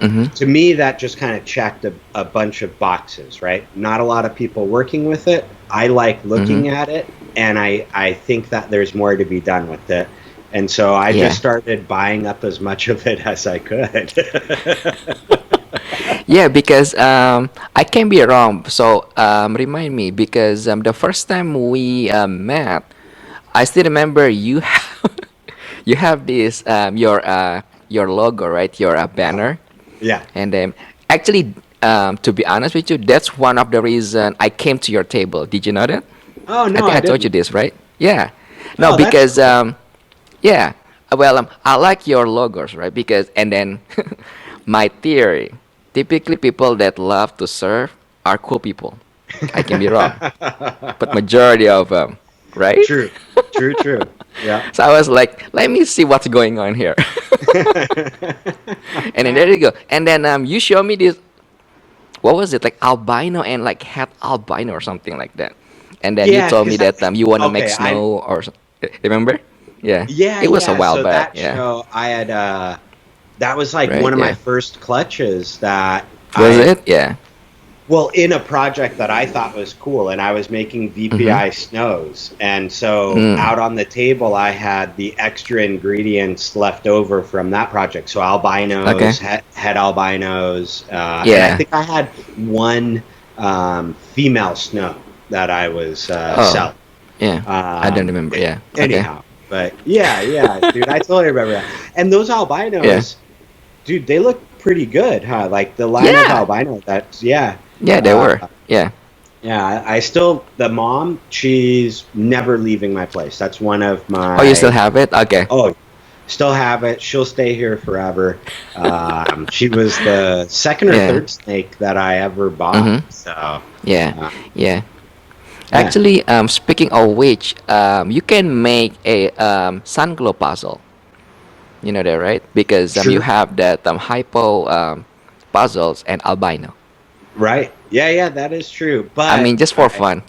Speaker 1: Mm-hmm.
Speaker 2: to me, that just kind of checked a bunch of boxes, right? Not a lot of people working with it. I like looking
Speaker 1: Mm-hmm.
Speaker 2: at it, and I think that there's more to be done with it. And so I
Speaker 1: Yeah.
Speaker 2: just started buying up as much of it as I could.
Speaker 1: Yeah, because I can be wrong. So remind me, because the first time we met, I still remember you have you have this your logo, right? Your banner,
Speaker 2: Yeah.
Speaker 1: and actually, to be honest with you, that's one of the reason I came to your table. Did you know that?
Speaker 2: Oh,
Speaker 1: I
Speaker 2: no,
Speaker 1: think
Speaker 2: I
Speaker 1: I told you
Speaker 2: didn't.
Speaker 1: this, right? Yeah. No,
Speaker 2: Oh, that's
Speaker 1: because
Speaker 2: cool.
Speaker 1: yeah. Well, I like your logos, right? Because and then my theory, typically people that love to surf are cool people. I can be wrong, but majority of them, right?
Speaker 2: True. True, true. Yeah.
Speaker 1: So I was like, let me see what's going on here. And then there you go. And then you show me this. What was it like albino and like hat albino or something like that? And then you
Speaker 2: Yeah,
Speaker 1: told me
Speaker 2: because
Speaker 1: that you want to make
Speaker 2: okay,
Speaker 1: snow or remember? Yeah.
Speaker 2: Yeah,
Speaker 1: It was a
Speaker 2: yeah.
Speaker 1: while
Speaker 2: So
Speaker 1: back.
Speaker 2: that
Speaker 1: Yeah.
Speaker 2: show, I had that was like
Speaker 1: Right.
Speaker 2: one of my
Speaker 1: Yeah.
Speaker 2: first clutches that
Speaker 1: Was
Speaker 2: I
Speaker 1: it? Yeah.
Speaker 2: well, in a project that I thought was cool, and I was making
Speaker 1: Mm-hmm.
Speaker 2: VPI snows. And so
Speaker 1: Mm.
Speaker 2: out on the table, I had the extra ingredients left over from that project. So
Speaker 1: Okay.
Speaker 2: albinos, head albinos, and I
Speaker 1: Yeah.
Speaker 2: think I had one female snow that I was
Speaker 1: Oh.
Speaker 2: selling.
Speaker 1: Yeah. I don't
Speaker 2: Um,
Speaker 1: remember.
Speaker 2: a-
Speaker 1: Yeah. Okay.
Speaker 2: anyhow, but yeah, yeah, dude, I totally remember that. And those
Speaker 1: Yeah.
Speaker 2: albinos, dude, they look pretty good, huh? Like the line of
Speaker 1: Yeah.
Speaker 2: albino, that's yeah.
Speaker 1: Yeah. They
Speaker 2: Uh,
Speaker 1: were. Yeah.
Speaker 2: yeah, I still the mom. She's never leaving my place. That's one of
Speaker 1: Oh, you still
Speaker 2: my
Speaker 1: have it? Okay.
Speaker 2: oh, still have it. She'll stay here forever. She was the second or
Speaker 1: Yeah.
Speaker 2: third snake that I ever bought.
Speaker 1: Mm-hmm.
Speaker 2: So
Speaker 1: Yeah. Yeah.
Speaker 2: yeah,
Speaker 1: Actually, speaking of which, you can make a sun glow puzzle. You know that, right? Because you
Speaker 2: sure,
Speaker 1: have that hypo puzzles and albino.
Speaker 2: right, yeah, yeah, that is true.
Speaker 1: I
Speaker 2: But
Speaker 1: mean, just for fun.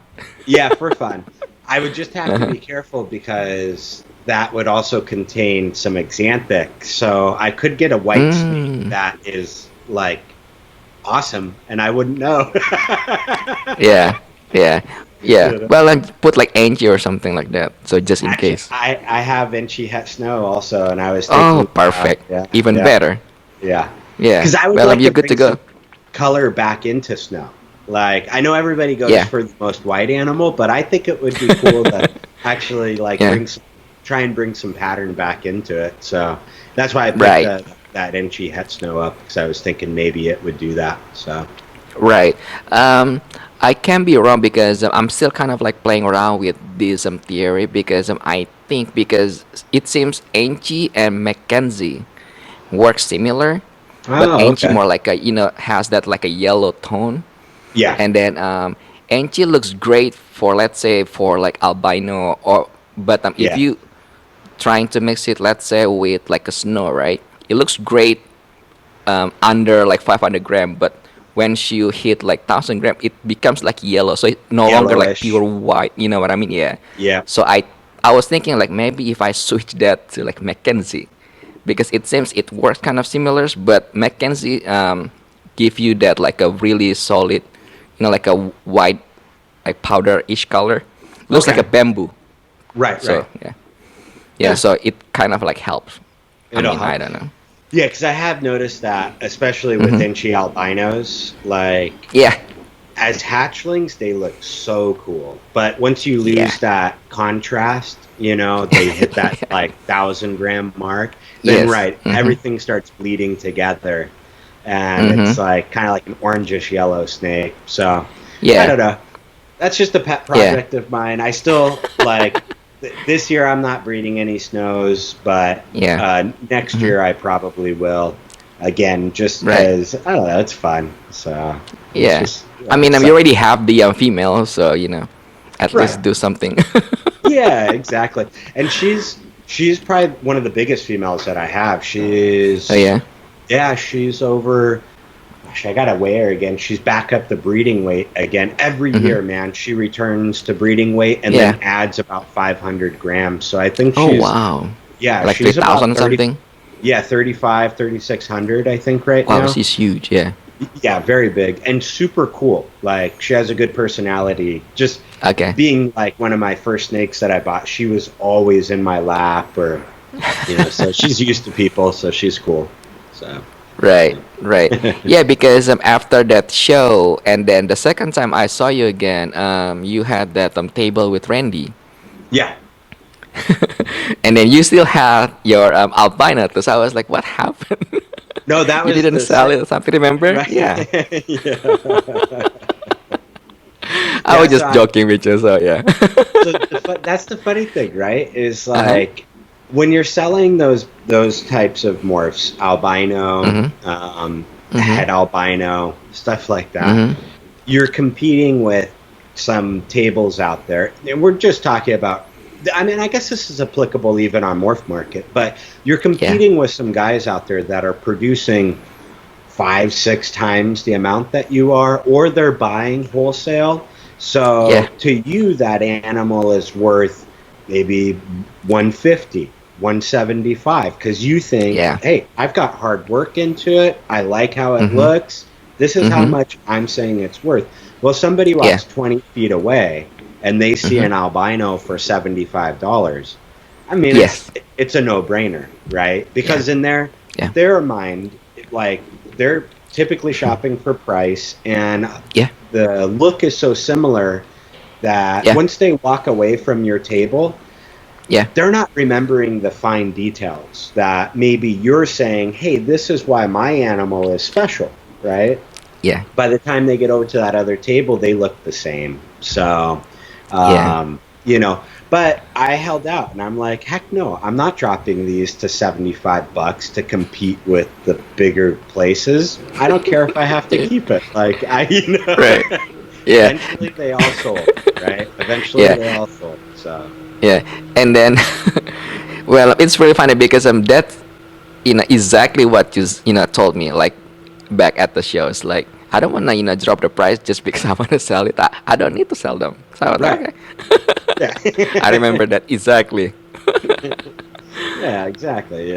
Speaker 2: yeah, for fun, I would just have to
Speaker 1: Uh-huh.
Speaker 2: be careful because that would also contain some xanthic. So I could get a white snake
Speaker 1: Mm.
Speaker 2: that is like awesome, and I wouldn't know.
Speaker 1: Yeah. Yeah. Yeah.
Speaker 2: You know?
Speaker 1: Well, then put like Angie or something like that. So just in
Speaker 2: Actually,
Speaker 1: case.
Speaker 2: I have Inchy Het Snow also, and I was
Speaker 1: Oh,
Speaker 2: thinking,
Speaker 1: perfect.
Speaker 2: yeah,
Speaker 1: Even
Speaker 2: yeah,
Speaker 1: better.
Speaker 2: yeah,
Speaker 1: Yeah.
Speaker 2: because I would
Speaker 1: Well,
Speaker 2: like
Speaker 1: you're
Speaker 2: to
Speaker 1: good to
Speaker 2: bring some
Speaker 1: go.
Speaker 2: color back into snow. Like I know everybody goes
Speaker 1: Yeah.
Speaker 2: for the most white animal, but I think it would be cool to actually like
Speaker 1: Yeah.
Speaker 2: try and bring some pattern back into it. So that's why I picked
Speaker 1: Right.
Speaker 2: that Inchy Het Snow up because I was thinking maybe it would do that. So
Speaker 1: Right. I can be wrong because I'm still kind of like playing around with this theory because I think because it seems Angie and Mackenzie work similar, but
Speaker 2: oh,
Speaker 1: Angie
Speaker 2: okay,
Speaker 1: more like a has that like a yellow tone,
Speaker 2: yeah,
Speaker 1: and then Angie looks great for, let's say, for like albino, or but if
Speaker 2: yeah,
Speaker 1: you trying to mix it, let's say, with like a snow, right? It looks great under like 500 gram, but when you hit like 1,000 gram, it becomes like yellow, so it's no longer like
Speaker 2: yellowish,
Speaker 1: pure white. You know what I mean? Yeah.
Speaker 2: yeah,
Speaker 1: So I was thinking like maybe if I switch that to like Mackenzie, because it seems it works kind of similar, but Mackenzie give you that like a really solid, like a white, like powder-ish color, looks like a
Speaker 2: okay,
Speaker 1: bamboo.
Speaker 2: right,
Speaker 1: So
Speaker 2: right,
Speaker 1: yeah, yeah.
Speaker 2: yeah,
Speaker 1: So it kind of like helps. I
Speaker 2: it'll
Speaker 1: mean, I
Speaker 2: help.
Speaker 1: don't know.
Speaker 2: Yeah, because I have noticed that, especially with
Speaker 1: Hmm.
Speaker 2: Inchy albinos, like
Speaker 1: Yeah,
Speaker 2: as hatchlings, they look so cool. But once you
Speaker 1: yeah.
Speaker 2: lose that contrast, they hit that like 1,000 gram mark, then
Speaker 1: Yes.
Speaker 2: right,
Speaker 1: Hmm.
Speaker 2: everything starts bleeding together. And
Speaker 1: Hmm.
Speaker 2: it's like kind of like an orangish yellow snake. So I
Speaker 1: Yeah.
Speaker 2: don't know. That's just a pet
Speaker 1: Yeah.
Speaker 2: project of mine. I still like this year I'm not breeding any snows, but
Speaker 1: Yeah.
Speaker 2: next
Speaker 1: Hmm.
Speaker 2: year I probably will. Again, just
Speaker 1: Right.
Speaker 2: because I don't know, it's fun. So it's
Speaker 1: Yeah.
Speaker 2: just
Speaker 1: I mean,
Speaker 2: so,
Speaker 1: you already have the female, so at
Speaker 2: right.
Speaker 1: least do something.
Speaker 2: Yeah, exactly. And she's probably one of the biggest females that I have.
Speaker 1: Oh yeah.
Speaker 2: She's over. Gosh, I gotta weigh her again. She's back up the breeding weight again every
Speaker 1: Hmm.
Speaker 2: year, man. She returns to breeding weight and
Speaker 1: Yeah.
Speaker 2: then adds about 500 grams. So I think
Speaker 1: Oh wow. Like three
Speaker 2: she's about
Speaker 1: thousand
Speaker 2: 30.
Speaker 1: something.
Speaker 2: Yeah, 35, 3,600. I think right
Speaker 1: Wow,
Speaker 2: now.
Speaker 1: she's huge. Yeah.
Speaker 2: Yeah, very big and super cool. Like she has a good personality. Just
Speaker 1: Okay.
Speaker 2: being like one of my first snakes that I bought, she was always in my lap or so she's used to people, so she's cool. So
Speaker 1: Right. Right. Yeah, because after that show, and then the second time I saw you again, you had that table with Randy,
Speaker 2: yeah.
Speaker 1: and then you still had your albino. So I was like, what happened?
Speaker 2: No, that
Speaker 1: You
Speaker 2: was
Speaker 1: didn't
Speaker 2: the
Speaker 1: sell it or something, remember?
Speaker 2: right.
Speaker 1: Yeah.
Speaker 2: Yeah.
Speaker 1: I
Speaker 2: Yeah,
Speaker 1: was
Speaker 2: so
Speaker 1: just joking with you, so yeah.
Speaker 2: that's the funny thing, right? Is
Speaker 1: Uh-huh.
Speaker 2: like when you're selling those types of morphs, albino,
Speaker 1: Mhm. Mhm.
Speaker 2: head albino, stuff like that.
Speaker 1: Mhm.
Speaker 2: You're competing with some tables out there, and we're just talking about. I mean, I guess this is applicable even on morph market, but you're
Speaker 1: Yeah.
Speaker 2: competing with some guys out there that are producing 5, 6 times the amount that you are, or they're buying wholesale. So
Speaker 1: Yeah.
Speaker 2: to you, that animal is worth maybe 150, 175, because you think,
Speaker 1: Yeah.
Speaker 2: hey, I've got hard work into it. I like how it
Speaker 1: Mm-hmm.
Speaker 2: looks. This is how
Speaker 1: Mm-hmm.
Speaker 2: much I'm saying it's worth. Well, somebody
Speaker 1: Yeah.
Speaker 2: walks 20 feet away and they see
Speaker 1: Mm-hmm.
Speaker 2: an albino for $75. I mean,
Speaker 1: Yes.
Speaker 2: it's a no-brainer, right?
Speaker 1: Yeah.
Speaker 2: Because in
Speaker 1: Yeah.
Speaker 2: their mind, like, they're typically shopping for price, and
Speaker 1: Yeah.
Speaker 2: the look is so similar that
Speaker 1: Yeah.
Speaker 2: once they walk away from your table,
Speaker 1: Yeah.
Speaker 2: they're not remembering the fine details that maybe you're saying, hey, this is why my animal is special, right?
Speaker 1: Yeah.
Speaker 2: By the time they get over to that other table, they look the same. So,
Speaker 1: Yeah.
Speaker 2: you know, but I held out and I'm like, heck no, I'm not dropping these to $75 to compete with the bigger places. I don't care if I have to keep it. Like,
Speaker 1: Right. Yeah.
Speaker 2: eventually they all sold, right? Eventually
Speaker 1: Yeah.
Speaker 2: they all sold. So,
Speaker 1: Yeah. And then, well, it's really funny because that, exactly what you told me, like, back at the shows. Like, I don't want to, drop the price just because I want to sell it. I don't need to sell them. So I was like,
Speaker 2: right.
Speaker 1: okay.
Speaker 2: Yeah.
Speaker 1: I remember that exactly.
Speaker 2: Yeah, exactly.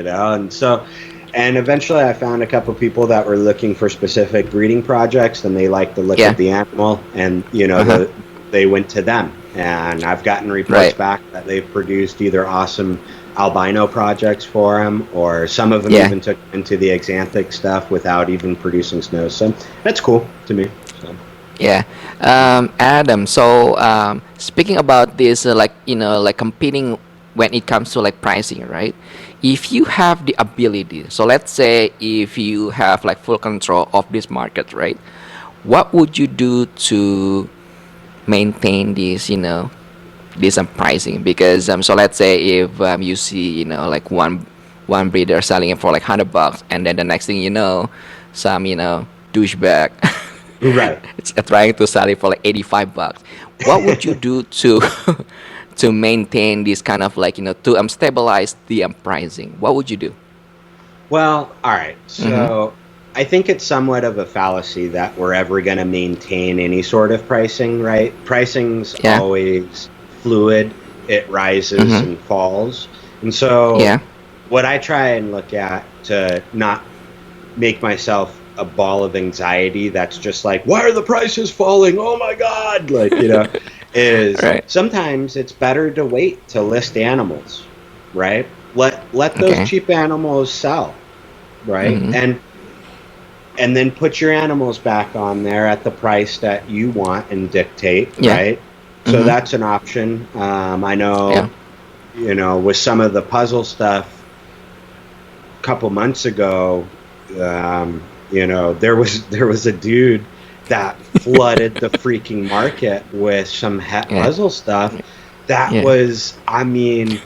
Speaker 2: And eventually I found a couple people that were looking for specific breeding projects, and they liked the look
Speaker 1: Yeah.
Speaker 2: of the animal, and
Speaker 1: Uh-huh.
Speaker 2: they went to them. And I've gotten reports
Speaker 1: Right.
Speaker 2: back that they've produced either awesome albino projects for them, or some of them
Speaker 1: Yeah.
Speaker 2: even took into the axanthic stuff without even producing snow. So that's cool to me. So.
Speaker 1: Yeah. Adam, so speaking about this, like, like competing when it comes to like pricing, right? If you have the ability, so let's say if you have like full control of this market, right? What would you do to maintain this, this pricing? Because so let's say if you see, like one breeder selling it for like $100, and then the next thing you know, some, douchebag
Speaker 2: Right.
Speaker 1: it's trying to sell it for like $85. What would you do to to maintain this kind of like, to stabilize the pricing? What would you do?
Speaker 2: Well, all right.
Speaker 1: Mm-hmm.
Speaker 2: So I think it's somewhat of a fallacy that we're ever going to maintain any sort of pricing, right? Pricing's
Speaker 1: Yeah.
Speaker 2: always fluid. It rises
Speaker 1: Mm-hmm.
Speaker 2: and falls. And so
Speaker 1: Yeah.
Speaker 2: what I try and look at to not make myself a ball of anxiety that's just like, why are the prices falling? Oh my God. Like, is
Speaker 1: Right.
Speaker 2: sometimes it's better to wait to list animals, right? Let those
Speaker 1: Okay.
Speaker 2: cheap animals sell, right?
Speaker 1: Mm-hmm.
Speaker 2: And then put your animals back on there at the price that you want and dictate,
Speaker 1: Yeah.
Speaker 2: right? So
Speaker 1: Mm-hmm.
Speaker 2: that's an option. I know,
Speaker 1: Yeah.
Speaker 2: with some of the puzzle stuff a couple months ago, there was a dude that flooded the freaking market with some
Speaker 1: Yeah.
Speaker 2: puzzle stuff that
Speaker 1: Yeah.
Speaker 2: was, I mean,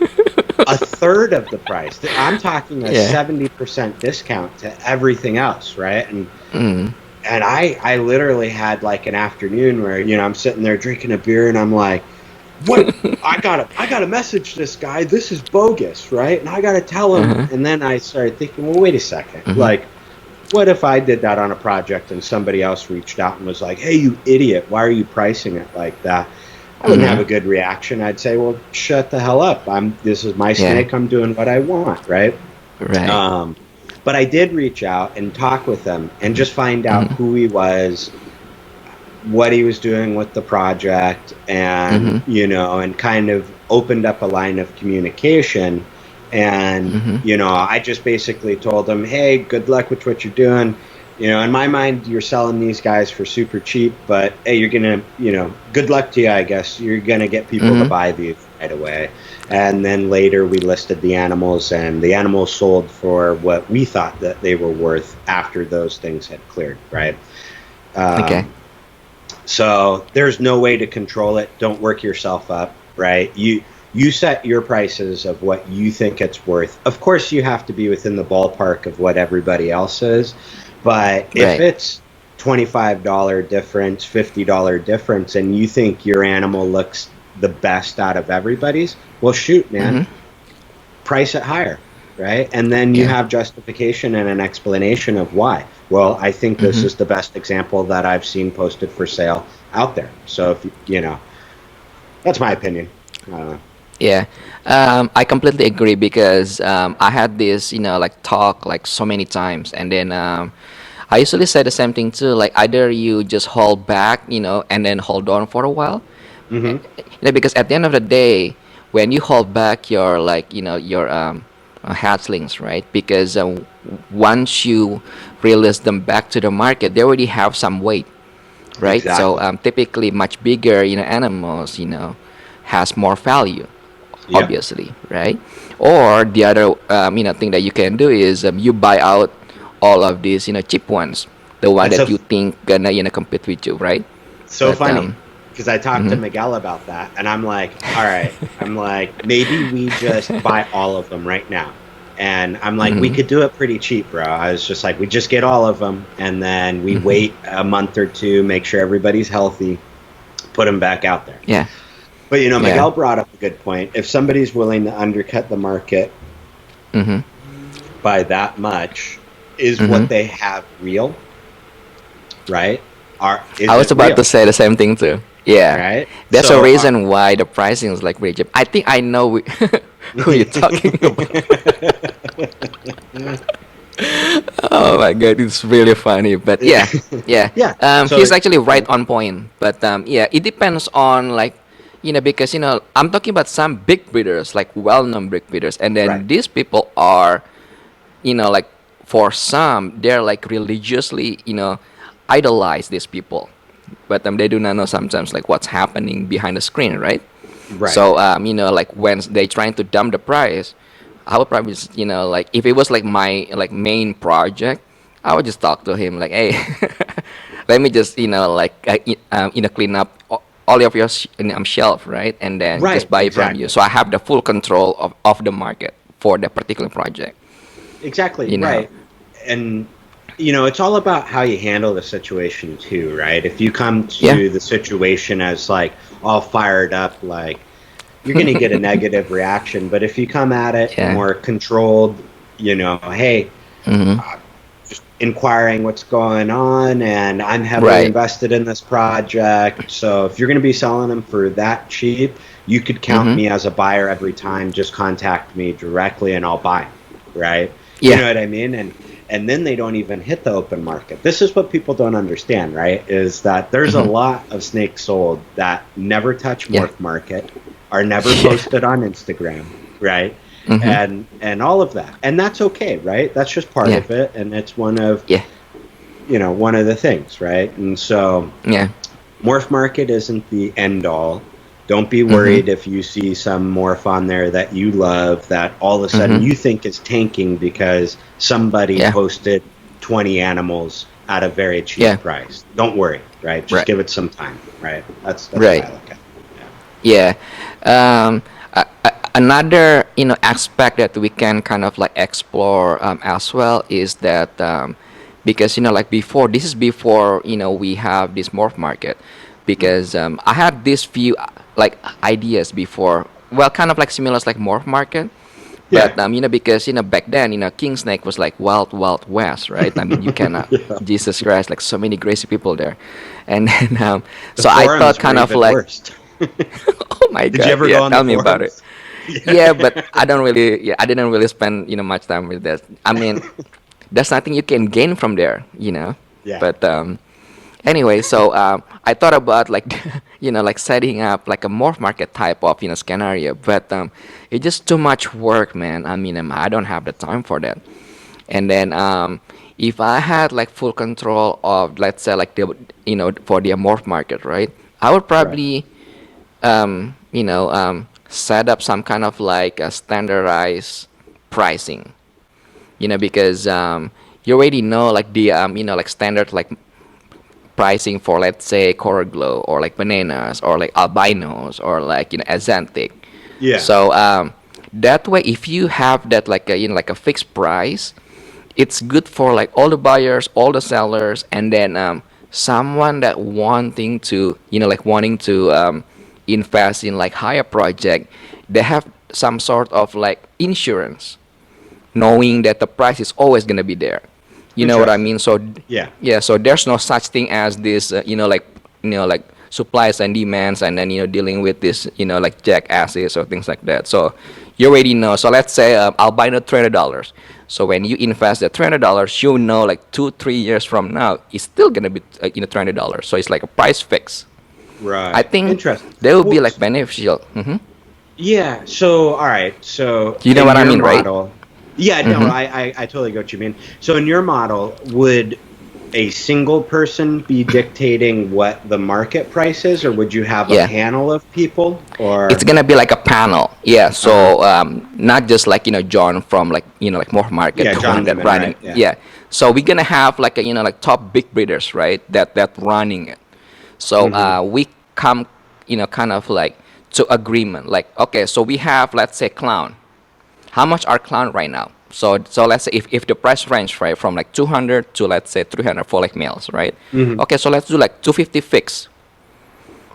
Speaker 2: a third of the price. I'm talking a
Speaker 1: Yeah.
Speaker 2: 70% discount to everything else, right?
Speaker 1: Mm-hmm.
Speaker 2: And I literally had like an afternoon where, I'm sitting there drinking a beer and I'm like, what? I gotta message this guy. This is bogus, right? And I gotta tell him.
Speaker 1: Uh-huh.
Speaker 2: And then I started thinking, well, wait a second.
Speaker 1: Mm-hmm.
Speaker 2: Like, what if I did that on a project and somebody else reached out and was like, hey, you idiot, why are you pricing it like that? I wouldn't have a good reaction. I'd say, well, shut the hell up. This is my snake. I'm doing what I want, right?
Speaker 1: Right.
Speaker 2: But I did reach out and talk with him and just find out who he was, what he was doing with the project, and, and kind of opened up a line of communication. And, I just basically told him, hey, good luck with what you're doing. In my mind, you're selling these guys for super cheap, but hey, you're going to, good luck to you, I guess. You're going to get people to buy these right away. And then later we listed the animals, and the animals sold for what we thought that they were worth after those things had cleared, right?
Speaker 1: Okay.
Speaker 2: So there's no way to control it. Don't work yourself up, right? You set your prices of what you think it's worth. Of course, you have to be within the ballpark of what everybody else is. But if it's $25 difference, $50 difference, and you think your animal looks the best out of everybody's, well, shoot, man, price it higher, right? And then you have justification and an explanation of why. Well, I think this is the best example that I've seen posted for sale out there. So if that's my opinion.
Speaker 1: Yeah, I completely agree because I had this, like talk like so many times, and then I usually say the same thing too. Like either you just hold back, and then hold on for a while,
Speaker 2: Hmm.
Speaker 1: because at the end of the day, when you hold back your like, your hatchlings, right? Because once you release them back to the market, they already have some weight, right? So
Speaker 2: Exactly.
Speaker 1: typically, much bigger, animals, has more value,
Speaker 2: Yep.
Speaker 1: obviously, right? Or the other thing that you can do is you buy out all of these cheap ones, the one
Speaker 2: That's
Speaker 1: that you think gonna compete with you, right?
Speaker 2: so
Speaker 1: But
Speaker 2: funny because I talked to
Speaker 1: mhm,
Speaker 2: Miguel about that, and I'm like, all right, I'm like, maybe we just buy all of them right now. And I'm like, we
Speaker 1: mhm,
Speaker 2: could do it pretty cheap, bro. I was just like, we just get all of them, and then we
Speaker 1: mhm,
Speaker 2: wait a month or two, make sure everybody's healthy, put them back out there.
Speaker 1: yeah,
Speaker 2: But
Speaker 1: yeah,
Speaker 2: Miguel brought up a good point. If somebody's willing to undercut the market
Speaker 1: mhm,
Speaker 2: by that much, is what
Speaker 1: mhm.
Speaker 2: they have real, right?
Speaker 1: I
Speaker 2: Is
Speaker 1: was
Speaker 2: it
Speaker 1: about
Speaker 2: real,
Speaker 1: to say the same thing too. Yeah,
Speaker 2: right?
Speaker 1: there's a
Speaker 2: So,
Speaker 1: reason why the pricing is like very cheap. I think I know who you're talking about. Oh my god, it's really funny. But yeah, yeah.
Speaker 2: yeah. So,
Speaker 1: He's actually right on point. But yeah, it depends on like, because I'm talking about some big breeders, like well-known big breeders, and
Speaker 2: right.
Speaker 1: then these people are, like for some, they're like religiously, idolize these people, but they do not know sometimes like what's happening behind the screen, right?
Speaker 2: Right.
Speaker 1: So like when they trying to dump the price, I would probably just, like if it was like my like main project, I would just talk to him like, hey, let me just like clean up all of your shelf, right, and then
Speaker 2: Right.
Speaker 1: just buy it from you,
Speaker 2: Exactly.
Speaker 1: so I have the full control of the market for that particular project.
Speaker 2: Exactly.
Speaker 1: You know.
Speaker 2: Right. And it's all about how you handle the situation too, right? If you come
Speaker 1: Yeah.
Speaker 2: to the situation as like all fired up, like you're going to get a negative reaction. But if you come at it
Speaker 1: Yeah.
Speaker 2: more controlled, hey,
Speaker 1: Hmm.
Speaker 2: just inquiring what's going on, and I'm heavily
Speaker 1: Right.
Speaker 2: invested in this project. So if you're going to be selling them for that cheap, you could count
Speaker 1: Hmm.
Speaker 2: me as a buyer every time. Just contact me directly, and I'll buy them. Right? You
Speaker 1: Yeah.
Speaker 2: know what I mean? And then they don't even hit the open market. This is what people don't understand, right? Is that there's a
Speaker 1: Hmm.
Speaker 2: lot of snakes sold that never touch
Speaker 1: Yeah.
Speaker 2: morph market, are never
Speaker 1: Yeah.
Speaker 2: posted on Instagram, right?
Speaker 1: Hmm.
Speaker 2: And all of that. And that's okay, right? That's just part
Speaker 1: Yeah.
Speaker 2: of it, and it's
Speaker 1: Yeah.
Speaker 2: one of the things, right? And so
Speaker 1: Yeah.
Speaker 2: morph market isn't the end all. Don't be
Speaker 1: Hmm.
Speaker 2: worried if you see some morph on there that you love that all of a sudden
Speaker 1: Hmm.
Speaker 2: you think is tanking because somebody
Speaker 1: Yeah.
Speaker 2: posted 20 animals at a very
Speaker 1: Yeah.
Speaker 2: cheap price. Don't worry, right? Just
Speaker 1: Right.
Speaker 2: give it some time, right? That's what
Speaker 1: Right.
Speaker 2: I look at.
Speaker 1: Yeah. Another aspect that we can kind of like explore as well is that because like before, this is before we have this morph market,
Speaker 2: Yeah.
Speaker 1: because I had this few like ideas before, well, kind of like similar as like morph market.
Speaker 2: Yeah.
Speaker 1: But because back then, king snake was like wild, wild west, right? I mean, you cannot,
Speaker 2: Yeah.
Speaker 1: Jesus Christ, like so many crazy people there, and then
Speaker 2: The
Speaker 1: so I thought
Speaker 2: forums were
Speaker 1: kind of
Speaker 2: even
Speaker 1: like,
Speaker 2: worse.
Speaker 1: oh my
Speaker 2: Did you
Speaker 1: God,
Speaker 2: ever
Speaker 1: yeah,
Speaker 2: go on the
Speaker 1: tell me about it.
Speaker 2: forums? Yeah.
Speaker 1: Yeah, but I don't really, yeah, I didn't really spend much time with that. I mean, there's nothing you can gain from there.
Speaker 2: Yeah.
Speaker 1: But anyway, so I thought about like like setting up like a morph market type of scenario, but it's just too much work, man. I mean, I don't have the time for that. And then if I had like full control of, let's say, like the for the morph market, right? I would
Speaker 2: Right.
Speaker 1: probably set up some kind of like a standardized pricing, because you already know like the like standard like pricing for, let's say, coral glow or like bananas or like albinos or like Azantic.
Speaker 2: Yeah.
Speaker 1: So that way, if you have that like a like a fixed price, it's good for like all the buyers, all the sellers, and then someone that wanting to invest in like higher project, they have some sort of like insurance, knowing that the price is always gonna be there. You know what I
Speaker 2: Interesting.
Speaker 1: mean? So
Speaker 2: Yeah.
Speaker 1: yeah, so there's no such thing as this, like supplies and demands, and then dealing with this like jackasses or things like that. So you already know. So let's say I'll buy the $300. So when you invest the $300, you know like 2-3 years from now it's still gonna be $300. So it's like a price fix.
Speaker 2: Right.
Speaker 1: I think
Speaker 2: Interesting.
Speaker 1: that would be like beneficial.
Speaker 2: Yeah. So, all right. So,
Speaker 1: You know
Speaker 2: in
Speaker 1: what I
Speaker 2: your
Speaker 1: mean, right?
Speaker 2: model, yeah, no, I totally get what you mean. So, in your model, would a single person be dictating what the market price is, or would you have a
Speaker 1: Yeah.
Speaker 2: panel of people? Or
Speaker 1: It's gonna be like a panel, yeah. So not just like John from like like Morph Market,
Speaker 2: Yeah,
Speaker 1: the
Speaker 2: John
Speaker 1: one that
Speaker 2: Newman,
Speaker 1: running,
Speaker 2: right? Yeah.
Speaker 1: yeah. So we're gonna have like a like top big breeders, right? That running it. So we come kind of like to agreement, like okay, so we have, let's say, clown. How much are clown right now? So let's say if the price range, right, from like 200 to, let's say, 300 for like males, right? Okay, so let's do like 250 fix.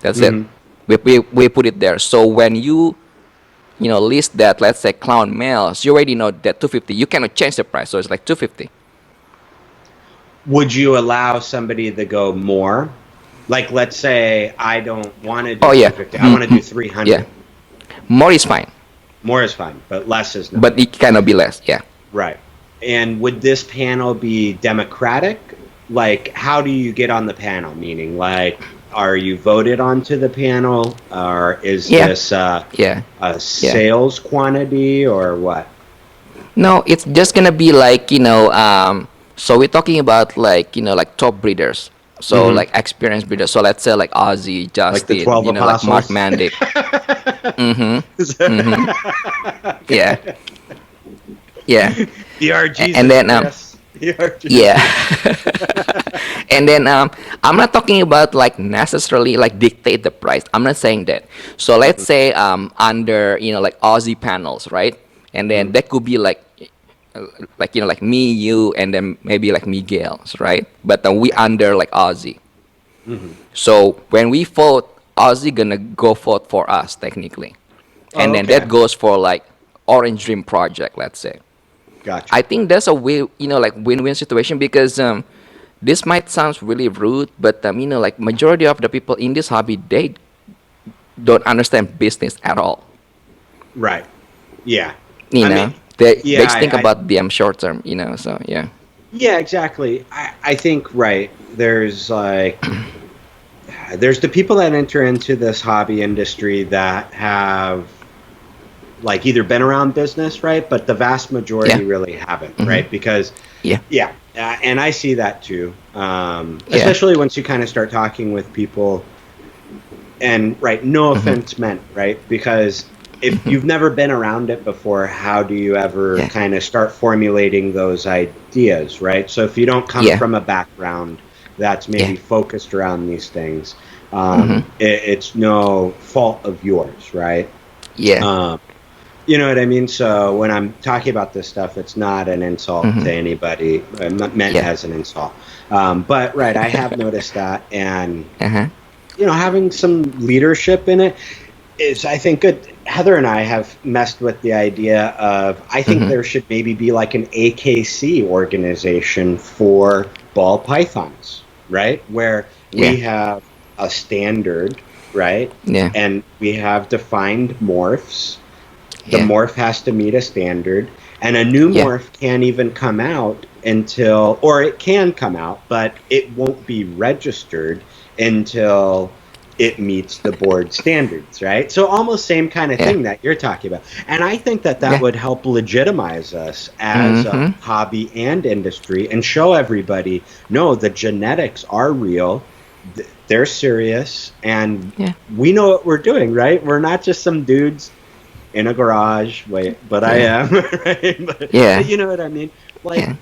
Speaker 1: That's it. We put it there. So when you list that, let's say, clown males, you already know that 250. You cannot change the price, so it's like 250.
Speaker 2: Would you allow somebody to go more? Like, let's say I don't want to do
Speaker 1: Oh yeah,
Speaker 2: 250. I want to do 300.
Speaker 1: yeah. More is fine,
Speaker 2: More is fine, but less is not.
Speaker 1: but it cannot be less. Yeah.
Speaker 2: Right. And would this panel be democratic? Like, how do you get on the panel? Meaning, like, are you voted onto the panel, or is this
Speaker 1: Yeah.
Speaker 2: a sales quantity, or what?
Speaker 1: No, it's just gonna be like so we're talking about like like top breeders. So like experienced breeders. So let's say like Ozzy, Justin,
Speaker 2: Like the 12
Speaker 1: like Mark
Speaker 2: apostles?
Speaker 1: Mandic. Yeah. Yeah.
Speaker 2: The RGs.
Speaker 1: And then
Speaker 2: yes. The RGs.
Speaker 1: yeah. And then I'm not talking about like necessarily like dictate the price. I'm not saying that. So let's say under like Aussie panels, right? And then that could be like like me, you, and then maybe like Miguel's, right? But we under like Aussie. So when we vote, Aussie gonna go vote for us technically, and then
Speaker 2: okay.
Speaker 1: that goes for like Orange Dream Project, let's say.
Speaker 2: Gotcha.
Speaker 1: I think that's a way, like win-win situation, because this might sound really rude, but like majority of the people in this hobby, they don't understand business at all.
Speaker 2: Right. Yeah.
Speaker 1: You
Speaker 2: I
Speaker 1: know,
Speaker 2: mean,
Speaker 1: they
Speaker 2: yeah,
Speaker 1: just think
Speaker 2: I-
Speaker 1: about them short term. So yeah.
Speaker 2: Yeah, exactly. I think, right, there's like, there's the people that enter into this hobby industry that have like either been around business, right, but the vast majority really haven't, right, because and I see that too, especially once you kind of start talking with people, and right, no offense meant, right, because if you've never been around it before, how do you ever kind of start formulating those ideas, right? So if you don't come from a background that's maybe focused around these things, it's no fault of yours, right?
Speaker 1: Yeah.
Speaker 2: You know what I mean? So when I'm talking about this stuff, it's not an insult to anybody, not meant as an insult. But right, I have noticed that, and having some leadership in it is, I think, good. Heather and I have messed with the idea of, I think there should maybe be like an AKC organization for ball pythons, right? Where we have a standard, right?
Speaker 1: Yeah.
Speaker 2: And we have defined morphs. The morph has to meet a standard, and a new morph can't even come out until, or it can come out, but it won't be registered until it meets the board standards, right? So almost same kind of thing that you're talking about. And I think that would help legitimize us as a hobby and industry, and show everybody, no, the genetics are real, they're serious, and we know what we're doing, right? We're not just some dudes in a garage, but I am, right? But you know what I mean? Like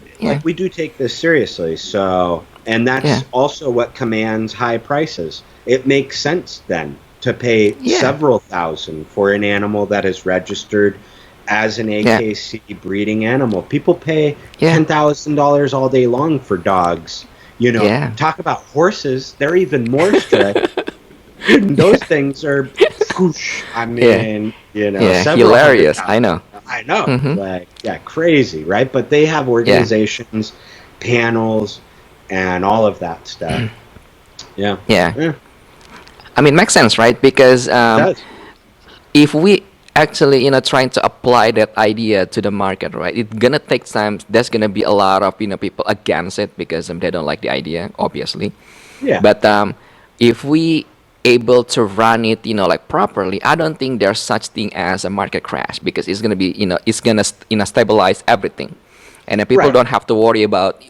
Speaker 2: we do take this seriously, so, and that's also what commands high prices. It makes sense then to pay several thousand for an animal that is registered as an AKC breeding animal. People pay $10,000 all day long for dogs. Talk about horses, they're even more strict. Dude, those things are, I mean,
Speaker 1: hilarious. I know.
Speaker 2: Like, crazy, right? But they have organizations, panels, and all of that stuff.
Speaker 1: I mean, makes sense, right? Because
Speaker 2: It does.
Speaker 1: if we actually trying to apply that idea to the market, right, it's gonna take time. There's gonna be a lot of people against it because they don't like the idea, obviously.
Speaker 2: Yeah.
Speaker 1: But if we able to run it like properly, I don't think there's such thing as a market crash, because it's gonna be it's gonna stabilize everything, and then people
Speaker 2: Right.
Speaker 1: don't have to worry about,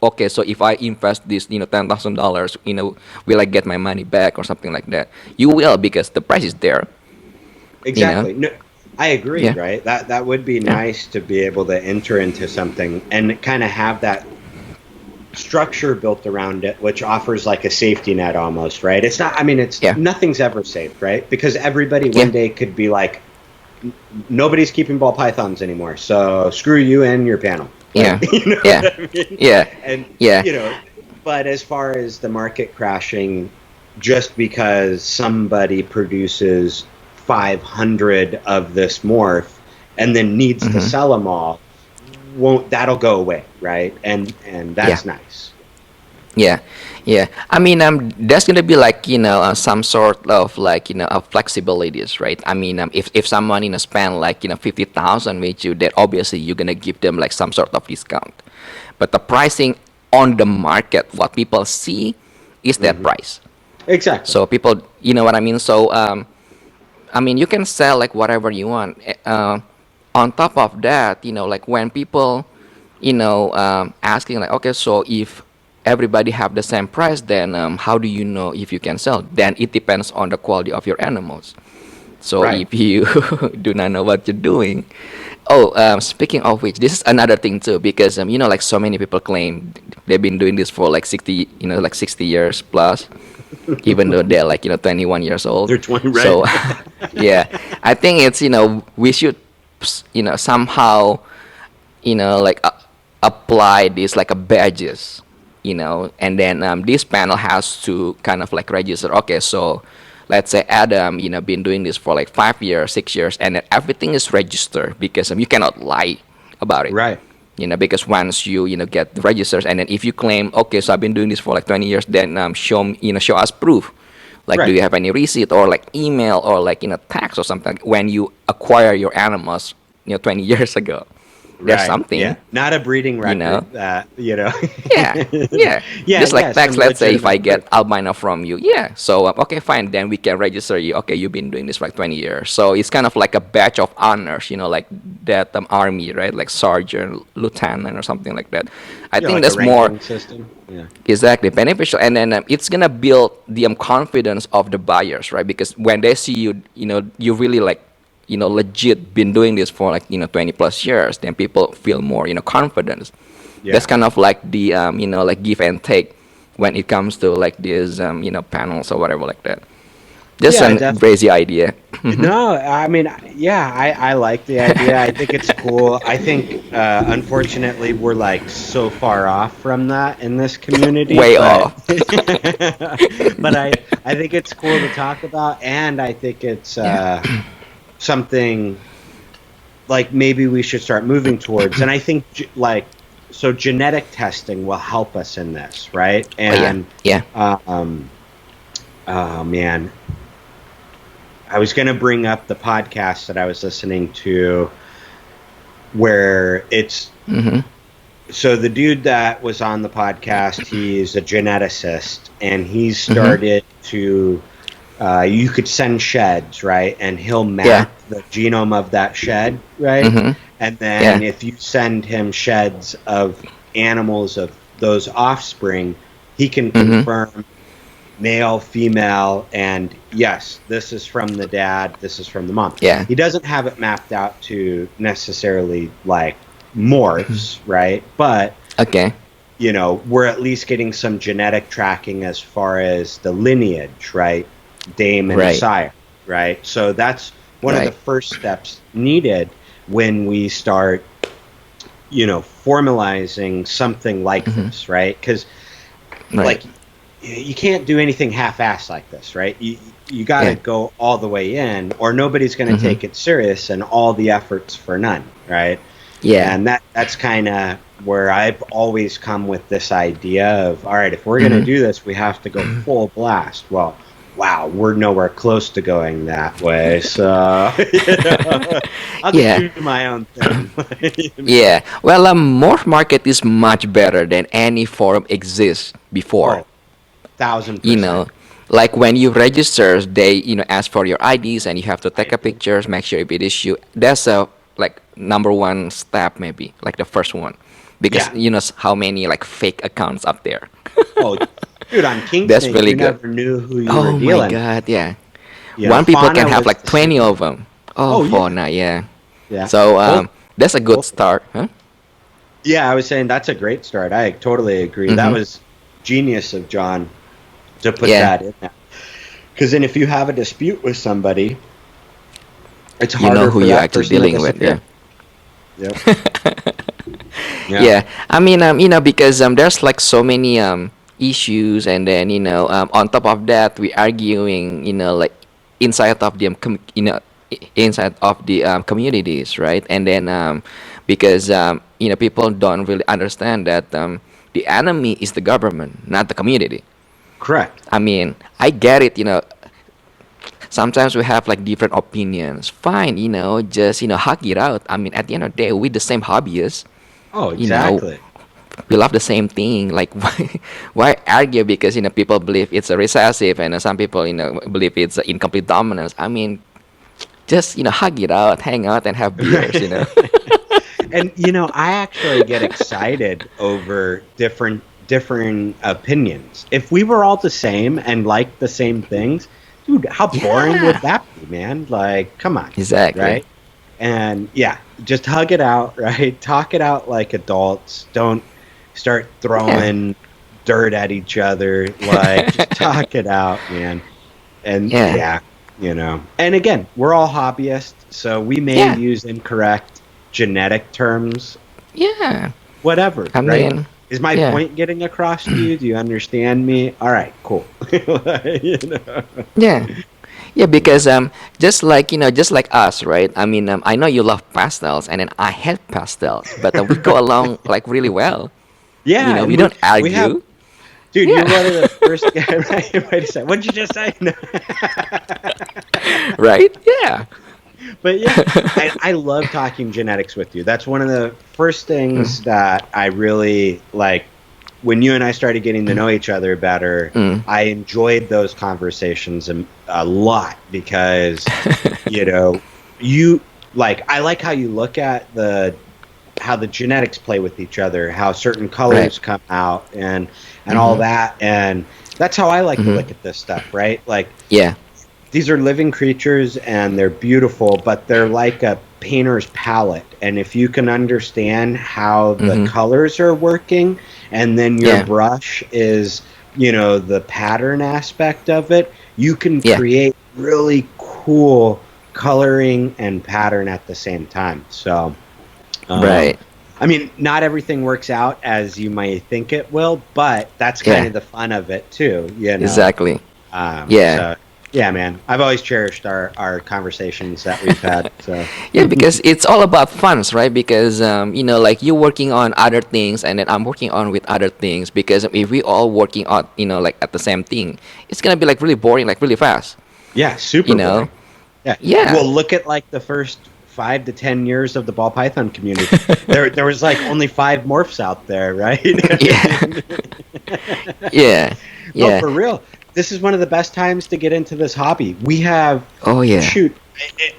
Speaker 1: okay, so if I invest this $10,000, will I get my money back or something like that? You will, because the price is there. you know
Speaker 2: Exactly. No, I agree,
Speaker 1: yeah,
Speaker 2: right? That would be
Speaker 1: yeah,
Speaker 2: nice to be able to enter into something and kind of have that structure built around it, which offers like a safety net almost, right? It's not, I mean, it's
Speaker 1: yeah,
Speaker 2: nothing's ever safe, right? Because everybody
Speaker 1: yeah,
Speaker 2: one day could be like, nobody's keeping ball pythons anymore, so screw you and your panel. Like,
Speaker 1: yeah,
Speaker 2: you know
Speaker 1: yeah,
Speaker 2: what I mean?
Speaker 1: yeah,
Speaker 2: And,
Speaker 1: yeah,
Speaker 2: but as far as the market crashing, just because somebody produces 500 of this morph and then needs to
Speaker 1: hmm,
Speaker 2: sell them all, that'll go away, right? And
Speaker 1: yeah,
Speaker 2: that's nice.
Speaker 1: yeah, yeah. I mean, there's gonna be like some sort of like of flexibilities, right? I mean, if someone spend like 50,000 with you, then obviously you're gonna give them like some sort of discount. But the pricing on the market, what people see, is that
Speaker 2: Hmm.
Speaker 1: price.
Speaker 2: Exactly.
Speaker 1: So people, you know what I mean. So I mean, you can sell like whatever you want. On top of that, like when people, asking like, okay, so if everybody have the same price, then how do you know if you can sell? Then it depends on the quality of your animals. So
Speaker 2: Right.
Speaker 1: if you do not know what you're doing, oh, speaking of which, this is another thing too, because like so many people claim they've been doing this for like 60, like 60 years plus, even though they're like 21 years old.
Speaker 2: They're 20, right?
Speaker 1: So yeah, I think it's we should somehow like apply this like a badges, and then this panel has to kind of like register, okay, so let's say Adam been doing this for like 5 years, 6 years, and then everything is registered, because you cannot lie about it,
Speaker 2: Right.
Speaker 1: because once you get the registers, and then if you claim, okay, so I've been doing this for like 20 years, then show us proof, like do
Speaker 2: Right.
Speaker 1: you have any receipt or like email or like tax or something when you acquire your animals 20 years ago. There's
Speaker 2: Right. Yeah.
Speaker 1: something,
Speaker 2: Not a breeding
Speaker 1: you know
Speaker 2: record that.
Speaker 1: yeah, yeah.
Speaker 2: Yeah,
Speaker 1: Just
Speaker 2: yeah,
Speaker 1: like tax,
Speaker 2: some
Speaker 1: let's say if I
Speaker 2: legitimate proof.
Speaker 1: get albino from you, yeah. So okay, fine. Then we can register you. Okay, you've been doing this for like 20 years. So it's kind of like a badge of honors, like that army, right? Like sergeant, lieutenant, or something like that. I
Speaker 2: Yeah,
Speaker 1: think
Speaker 2: like a
Speaker 1: that's more
Speaker 2: ranking system. Yeah.
Speaker 1: exactly beneficial, and then it's gonna build the confidence of the buyers, right? Because when they see you, you really like legit been doing this for like 20 plus years, then people feel more confidence. That's
Speaker 2: Yeah.
Speaker 1: kind of like the like give and take when it comes to like these panels or whatever like that. Just
Speaker 2: Yeah,
Speaker 1: a
Speaker 2: definitely.
Speaker 1: crazy idea.
Speaker 2: No, I mean, yeah, I like the idea. I think it's cool. I think, unfortunately, we're like so far off from that in this community,
Speaker 1: Way
Speaker 2: but
Speaker 1: off.
Speaker 2: but I think it's cool to talk about, and I think it's
Speaker 1: Yeah.
Speaker 2: something like maybe we should start moving towards. And I think like so genetic testing will help us in this, right?
Speaker 1: Oh yeah.
Speaker 2: And
Speaker 1: Yeah.
Speaker 2: um, oh man, I was going to bring up the podcast that I was listening to where it's
Speaker 1: Hmm.
Speaker 2: so the dude that was on the podcast, he's a geneticist, and he
Speaker 1: Hmm.
Speaker 2: started to you could send sheds, right? And he'll
Speaker 1: Yeah.
Speaker 2: map the genome of that shed, right?
Speaker 1: Hmm.
Speaker 2: And then
Speaker 1: Yeah.
Speaker 2: if you send him sheds of animals of those offspring, he can
Speaker 1: Hmm.
Speaker 2: confirm male, female, and yes, this is from the dad, this is from the mom.
Speaker 1: Yeah.
Speaker 2: He doesn't have it mapped out to necessarily like morphs, right? But
Speaker 1: Okay.
Speaker 2: we're at least getting some genetic tracking as far as the lineage, right? Dame and
Speaker 1: Right.
Speaker 2: sire, right? So that's one of the
Speaker 1: Right.
Speaker 2: first steps needed when we start, formalizing something like
Speaker 1: Hmm.
Speaker 2: this, right? Because
Speaker 1: Right.
Speaker 2: like you can't do anything half-assed like this, right? You got to
Speaker 1: Yeah.
Speaker 2: go all the way in, or nobody's going to
Speaker 1: Hmm.
Speaker 2: take it serious, and all the efforts for none, right?
Speaker 1: Yeah.
Speaker 2: And that's kind of where I've always come with this idea of, all right, if we're going
Speaker 1: Hmm.
Speaker 2: to do this, we have to go full blast. Well, wow, we're nowhere close to going that way. So I'll just
Speaker 1: Yeah.
Speaker 2: do my own thing.
Speaker 1: Yeah. Well, morph market is much better than any forum exists before.
Speaker 2: Oh, thousand
Speaker 1: You
Speaker 2: percent.
Speaker 1: know, like when you register, they ask for your IDs and you have to take
Speaker 2: I
Speaker 1: a
Speaker 2: do.
Speaker 1: pictures, make sure it is you. That's a like number one step, maybe like the first one, because
Speaker 2: Yeah.
Speaker 1: how many like fake accounts up there.
Speaker 2: Oh, dude, on King
Speaker 1: That's
Speaker 2: Snake,
Speaker 1: really
Speaker 2: you
Speaker 1: good.
Speaker 2: never knew who you were
Speaker 1: Oh my
Speaker 2: dealing with.
Speaker 1: God, yeah.
Speaker 2: You know,
Speaker 1: One people can
Speaker 2: Fauna
Speaker 1: have
Speaker 2: was
Speaker 1: like
Speaker 2: the
Speaker 1: 20
Speaker 2: same.
Speaker 1: of them. Oh,
Speaker 2: Oh yeah,
Speaker 1: fauna, yeah.
Speaker 2: yeah.
Speaker 1: So
Speaker 2: Both,
Speaker 1: that's a good
Speaker 2: both.
Speaker 1: start, huh?
Speaker 2: Yeah, I was saying that's a great start. I totally agree. That
Speaker 1: Mm-hmm.
Speaker 2: was genius of John to put
Speaker 1: Yeah,
Speaker 2: that in there. Because then, if you have a dispute with somebody, it's
Speaker 1: you know
Speaker 2: harder
Speaker 1: who
Speaker 2: for
Speaker 1: you're
Speaker 2: that
Speaker 1: actually
Speaker 2: person to
Speaker 1: dealing with, yeah.
Speaker 2: disappear. Yep. Yeah.
Speaker 1: Yeah, I mean, because there's like so many issues, and then on top of that, we arguing, like inside of the inside of the communities, right? And then because people don't really understand that the enemy is the government, not the community.
Speaker 2: Correct.
Speaker 1: I mean, I get it. Sometimes we have like different opinions. Fine, just hug it out. I mean, at the end of the day, we're the same hobbyists.
Speaker 2: Oh,
Speaker 1: You know,
Speaker 2: exactly.
Speaker 1: we love the same thing. Like why argue? Because people believe it's a recessive, and some people believe it's a incomplete dominance. I mean, just hug it out, hang out, and have beers.
Speaker 2: And I actually get excited over different opinions. If we were all the same and liked the same things, dude, how boring would
Speaker 1: Yeah,
Speaker 2: that be, man? Like, come on,
Speaker 1: exactly.
Speaker 2: right? And yeah, just hug it out, right? Talk it out like adults. Don't start
Speaker 1: Yeah,
Speaker 2: throwing dirt at each other. Like, just talk it out, man. And
Speaker 1: yeah,
Speaker 2: yeah, And again, we're all hobbyists, so we may
Speaker 1: yeah,
Speaker 2: use incorrect genetic terms,
Speaker 1: yeah.
Speaker 2: whatever,
Speaker 1: I
Speaker 2: right?
Speaker 1: mean,
Speaker 2: Is my
Speaker 1: yeah.
Speaker 2: point getting across to you? Do you understand me? All right, cool. you know?
Speaker 1: Yeah, yeah, because just like us, right? I mean, I know you love pastels, and then I hate pastels, but we go along like really well.
Speaker 2: Yeah,
Speaker 1: We
Speaker 2: and we
Speaker 1: don't
Speaker 2: we have,
Speaker 1: argue.
Speaker 2: dude. You're one of
Speaker 1: Yeah,
Speaker 2: the first guys. Right? Wait a second. What did you just say? No.
Speaker 1: right. Yeah.
Speaker 2: But yeah, I love talking genetics with you. That's one of the first
Speaker 1: Mm,
Speaker 2: things that I really like. When you and I started getting to know each other better,
Speaker 1: mm.
Speaker 2: I enjoyed those conversations a lot because, you know, you I like how you look at how the genetics play with each other, how certain
Speaker 1: Right.
Speaker 2: colors come out and all
Speaker 1: Mm-hmm.
Speaker 2: that. And that's how I like to
Speaker 1: Mm-hmm.
Speaker 2: look at this stuff, right? Like
Speaker 1: Yeah.
Speaker 2: these are living creatures and they're beautiful, but they're like a painter's palette. And if you can understand how the
Speaker 1: Mm-hmm.
Speaker 2: colors are working, and then your
Speaker 1: Yeah.
Speaker 2: brush is, the pattern aspect of it, you can
Speaker 1: Yeah.
Speaker 2: create really cool coloring and pattern at the same time. So, um,
Speaker 1: Right.
Speaker 2: I mean, not everything works out as you might think it will, but that's kind
Speaker 1: Yeah.
Speaker 2: of the fun of it too.
Speaker 1: Exactly. Yeah.
Speaker 2: So yeah, man, I've always cherished our conversations that we've had. So
Speaker 1: Yeah, because it's all about funds, right? Because like you working on other things, and then I'm working on with other things. Because if we all working on, like at the same thing, it's gonna be like really boring, like really fast.
Speaker 2: yeah,
Speaker 1: You
Speaker 2: super
Speaker 1: know?
Speaker 2: boring. Yeah,
Speaker 1: Yeah.
Speaker 2: well, look at like the first 5 to 10 years of the ball python community. There was like only 5 morphs out there, right?
Speaker 1: Yeah. Yeah.
Speaker 2: No,
Speaker 1: Yeah.
Speaker 2: for real. This is one of the best times to get into this hobby. We have,
Speaker 1: Oh yeah.
Speaker 2: shoot,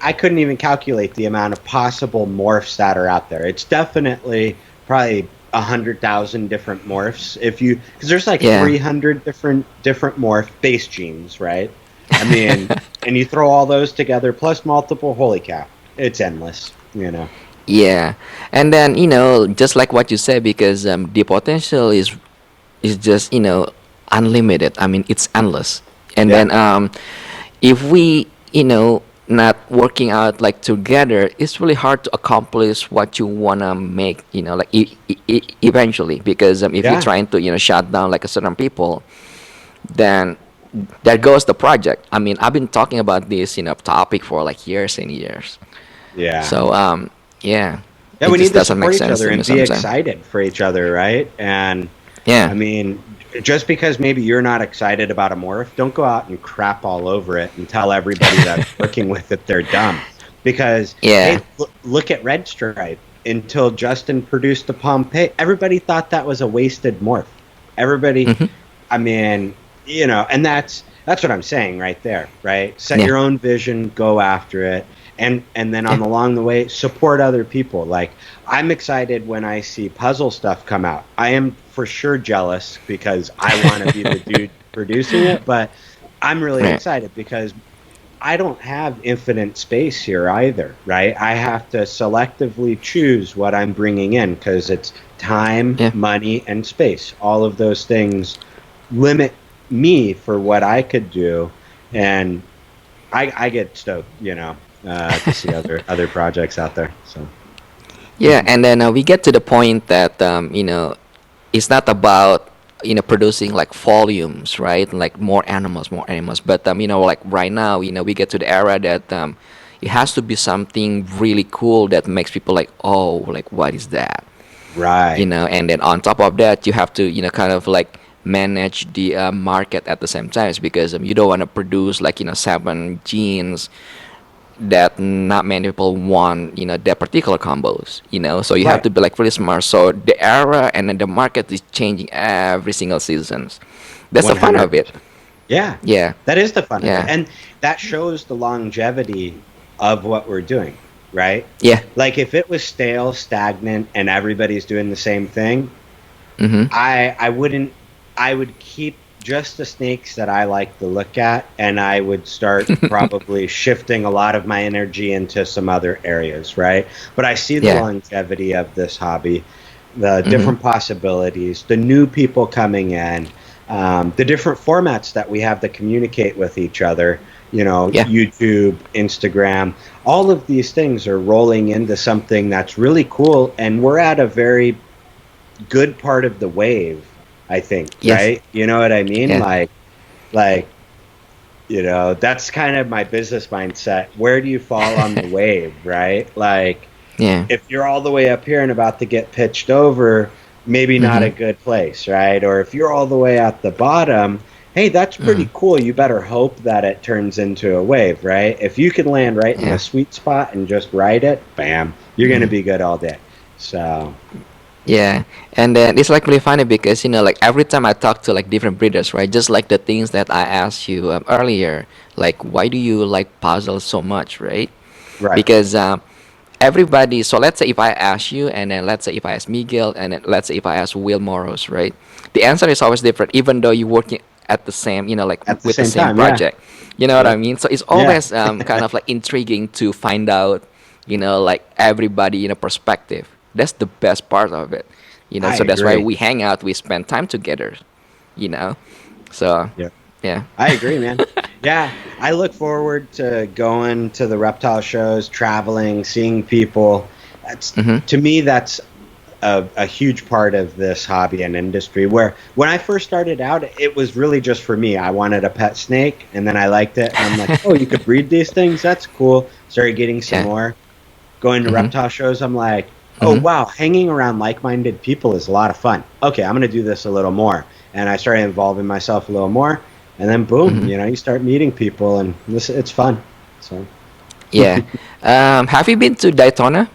Speaker 2: I couldn't even calculate the amount of possible morphs that are out there. It's definitely probably 100,000 different morphs. Because there's like
Speaker 1: Yeah.
Speaker 2: 300 different morph base genes, right? I mean, and you throw all those together plus multiple. Holy cow, it's endless.
Speaker 1: Yeah. And then just like what you said, because the potential is just unlimited. I mean, it's endless. And
Speaker 2: Yeah,
Speaker 1: then if we not working out like together, it's really hard to accomplish what you wanna make. Like eventually, because if you're
Speaker 2: yeah.
Speaker 1: trying to shut down like a certain people, then there goes the project. I mean, I've been talking about this topic for like years and years.
Speaker 2: Yeah.
Speaker 1: So yeah,
Speaker 2: Yeah,
Speaker 1: it
Speaker 2: we
Speaker 1: just
Speaker 2: need to
Speaker 1: doesn't make
Speaker 2: support each
Speaker 1: sense
Speaker 2: other
Speaker 1: to me
Speaker 2: and be
Speaker 1: sometimes.
Speaker 2: excited for each other, right? And I
Speaker 1: Yeah.
Speaker 2: mean, just because maybe you're not excited about a morph, don't go out and crap all over it and tell everybody that's working with it they're dumb. Because
Speaker 1: Yeah.
Speaker 2: hey, look at Red Stripe. Until Justin produced the Pompeii, everybody thought that was a wasted morph. Everybody,
Speaker 1: Hmm.
Speaker 2: I mean, and that's what I'm saying right there, right? Set
Speaker 1: Yeah.
Speaker 2: your own vision, go after it, and then
Speaker 1: Yeah.
Speaker 2: along the way, support other people. Like I'm excited when I see puzzle stuff come out. I am for sure jealous because I want to be the dude producing it, but I'm really
Speaker 1: Right.
Speaker 2: excited because I don't have infinite space here either, right? I have to selectively choose what I'm bringing in because it's time,
Speaker 1: Yeah.
Speaker 2: money, and space. All of those things limit me for what I could do, and I get stoked, to see other projects out there. So
Speaker 1: Yeah, and then we get to the point that it's not about producing like volumes, right? Like more animals. But like right now, we get to the era that it has to be something really cool that makes people like, oh, like what is that?
Speaker 2: right,
Speaker 1: And then on top of that, you have to kind of like manage the market at the same time because you don't want to produce like 7 genes that not many people want their particular combos, so you have
Speaker 2: right,
Speaker 1: to be like really smart. So the era and then the market is changing every single seasons. That's the fun of it.
Speaker 2: 100%. Yeah,
Speaker 1: Yeah.
Speaker 2: that is the fun of it,
Speaker 1: Yeah.
Speaker 2: and that shows the longevity of what we're doing, right?
Speaker 1: Yeah.
Speaker 2: Like if it was stale, stagnant, and everybody's doing the same thing,
Speaker 1: Mm-hmm.
Speaker 2: I wouldn't. I would keep just the snakes that I like to look at, and I would start probably shifting a lot of my energy into some other areas, right? But I see the
Speaker 1: Yeah.
Speaker 2: longevity of this hobby, the
Speaker 1: Mm-hmm.
Speaker 2: different possibilities, the new people coming in, the different formats that we have to communicate with each other.
Speaker 1: Yeah.
Speaker 2: YouTube, Instagram, all of these things are rolling into something that's really cool, and we're at a very good part of the wave, I think,
Speaker 1: Yes.
Speaker 2: right? You know what I mean?
Speaker 1: Yeah.
Speaker 2: Like, that's kind of my business mindset. Where do you fall on the wave, right? Like,
Speaker 1: Yeah.
Speaker 2: if you're all the way up here and about to get pitched over, maybe not
Speaker 1: Mm-hmm.
Speaker 2: a good place, right? Or if you're all the way at the bottom, hey, that's pretty
Speaker 1: Mm.
Speaker 2: cool. You better hope that it turns into a wave, right? If you can land right in
Speaker 1: Yeah.
Speaker 2: the sweet spot and just ride it, bam, you're going to
Speaker 1: Mm.
Speaker 2: be good all day. So,
Speaker 1: Yeah, and then it's like really funny because like every time I talk to like different breeders, right? Just like the things that I asked you earlier, like why do you like puzzles so much, right?
Speaker 2: right.
Speaker 1: Because everybody. So let's say if I ask you, and then let's say if I ask Miguel, and then let's say if I ask Will Morris, right? The answer is always different, even though you're working at the same, like
Speaker 2: At the
Speaker 1: with the
Speaker 2: same
Speaker 1: same
Speaker 2: time, yeah.
Speaker 1: project. You know what I
Speaker 2: Yep.
Speaker 1: mean? So it's
Speaker 2: Yeah.
Speaker 1: always kind of like intriguing to find out, like everybody perspective. That's the best part of it.
Speaker 2: I
Speaker 1: So that's why
Speaker 2: agree.
Speaker 1: we hang out, we spend time together. You know, so
Speaker 2: Yeah.
Speaker 1: yeah.
Speaker 2: I agree, man. Yeah, I look forward to going to the reptile shows, traveling, seeing people. That's
Speaker 1: Hmm.
Speaker 2: to me, that's a huge part of this hobby and industry. Where when I first started out, it was really just for me. I wanted a pet snake, and then I liked it. And I'm like, oh, you could breed these things. That's cool. Started getting some
Speaker 1: Yeah.
Speaker 2: more. Going to
Speaker 1: Hmm.
Speaker 2: reptile shows, I'm like, oh
Speaker 1: Hmm.
Speaker 2: wow, hanging around like-minded people is a lot of fun. Okay, I'm gonna do this a little more, and I started involving myself a little more, and then boom,
Speaker 1: Hmm.
Speaker 2: you start meeting people, and it's fun. So
Speaker 1: Yeah. Have you been to Daytona?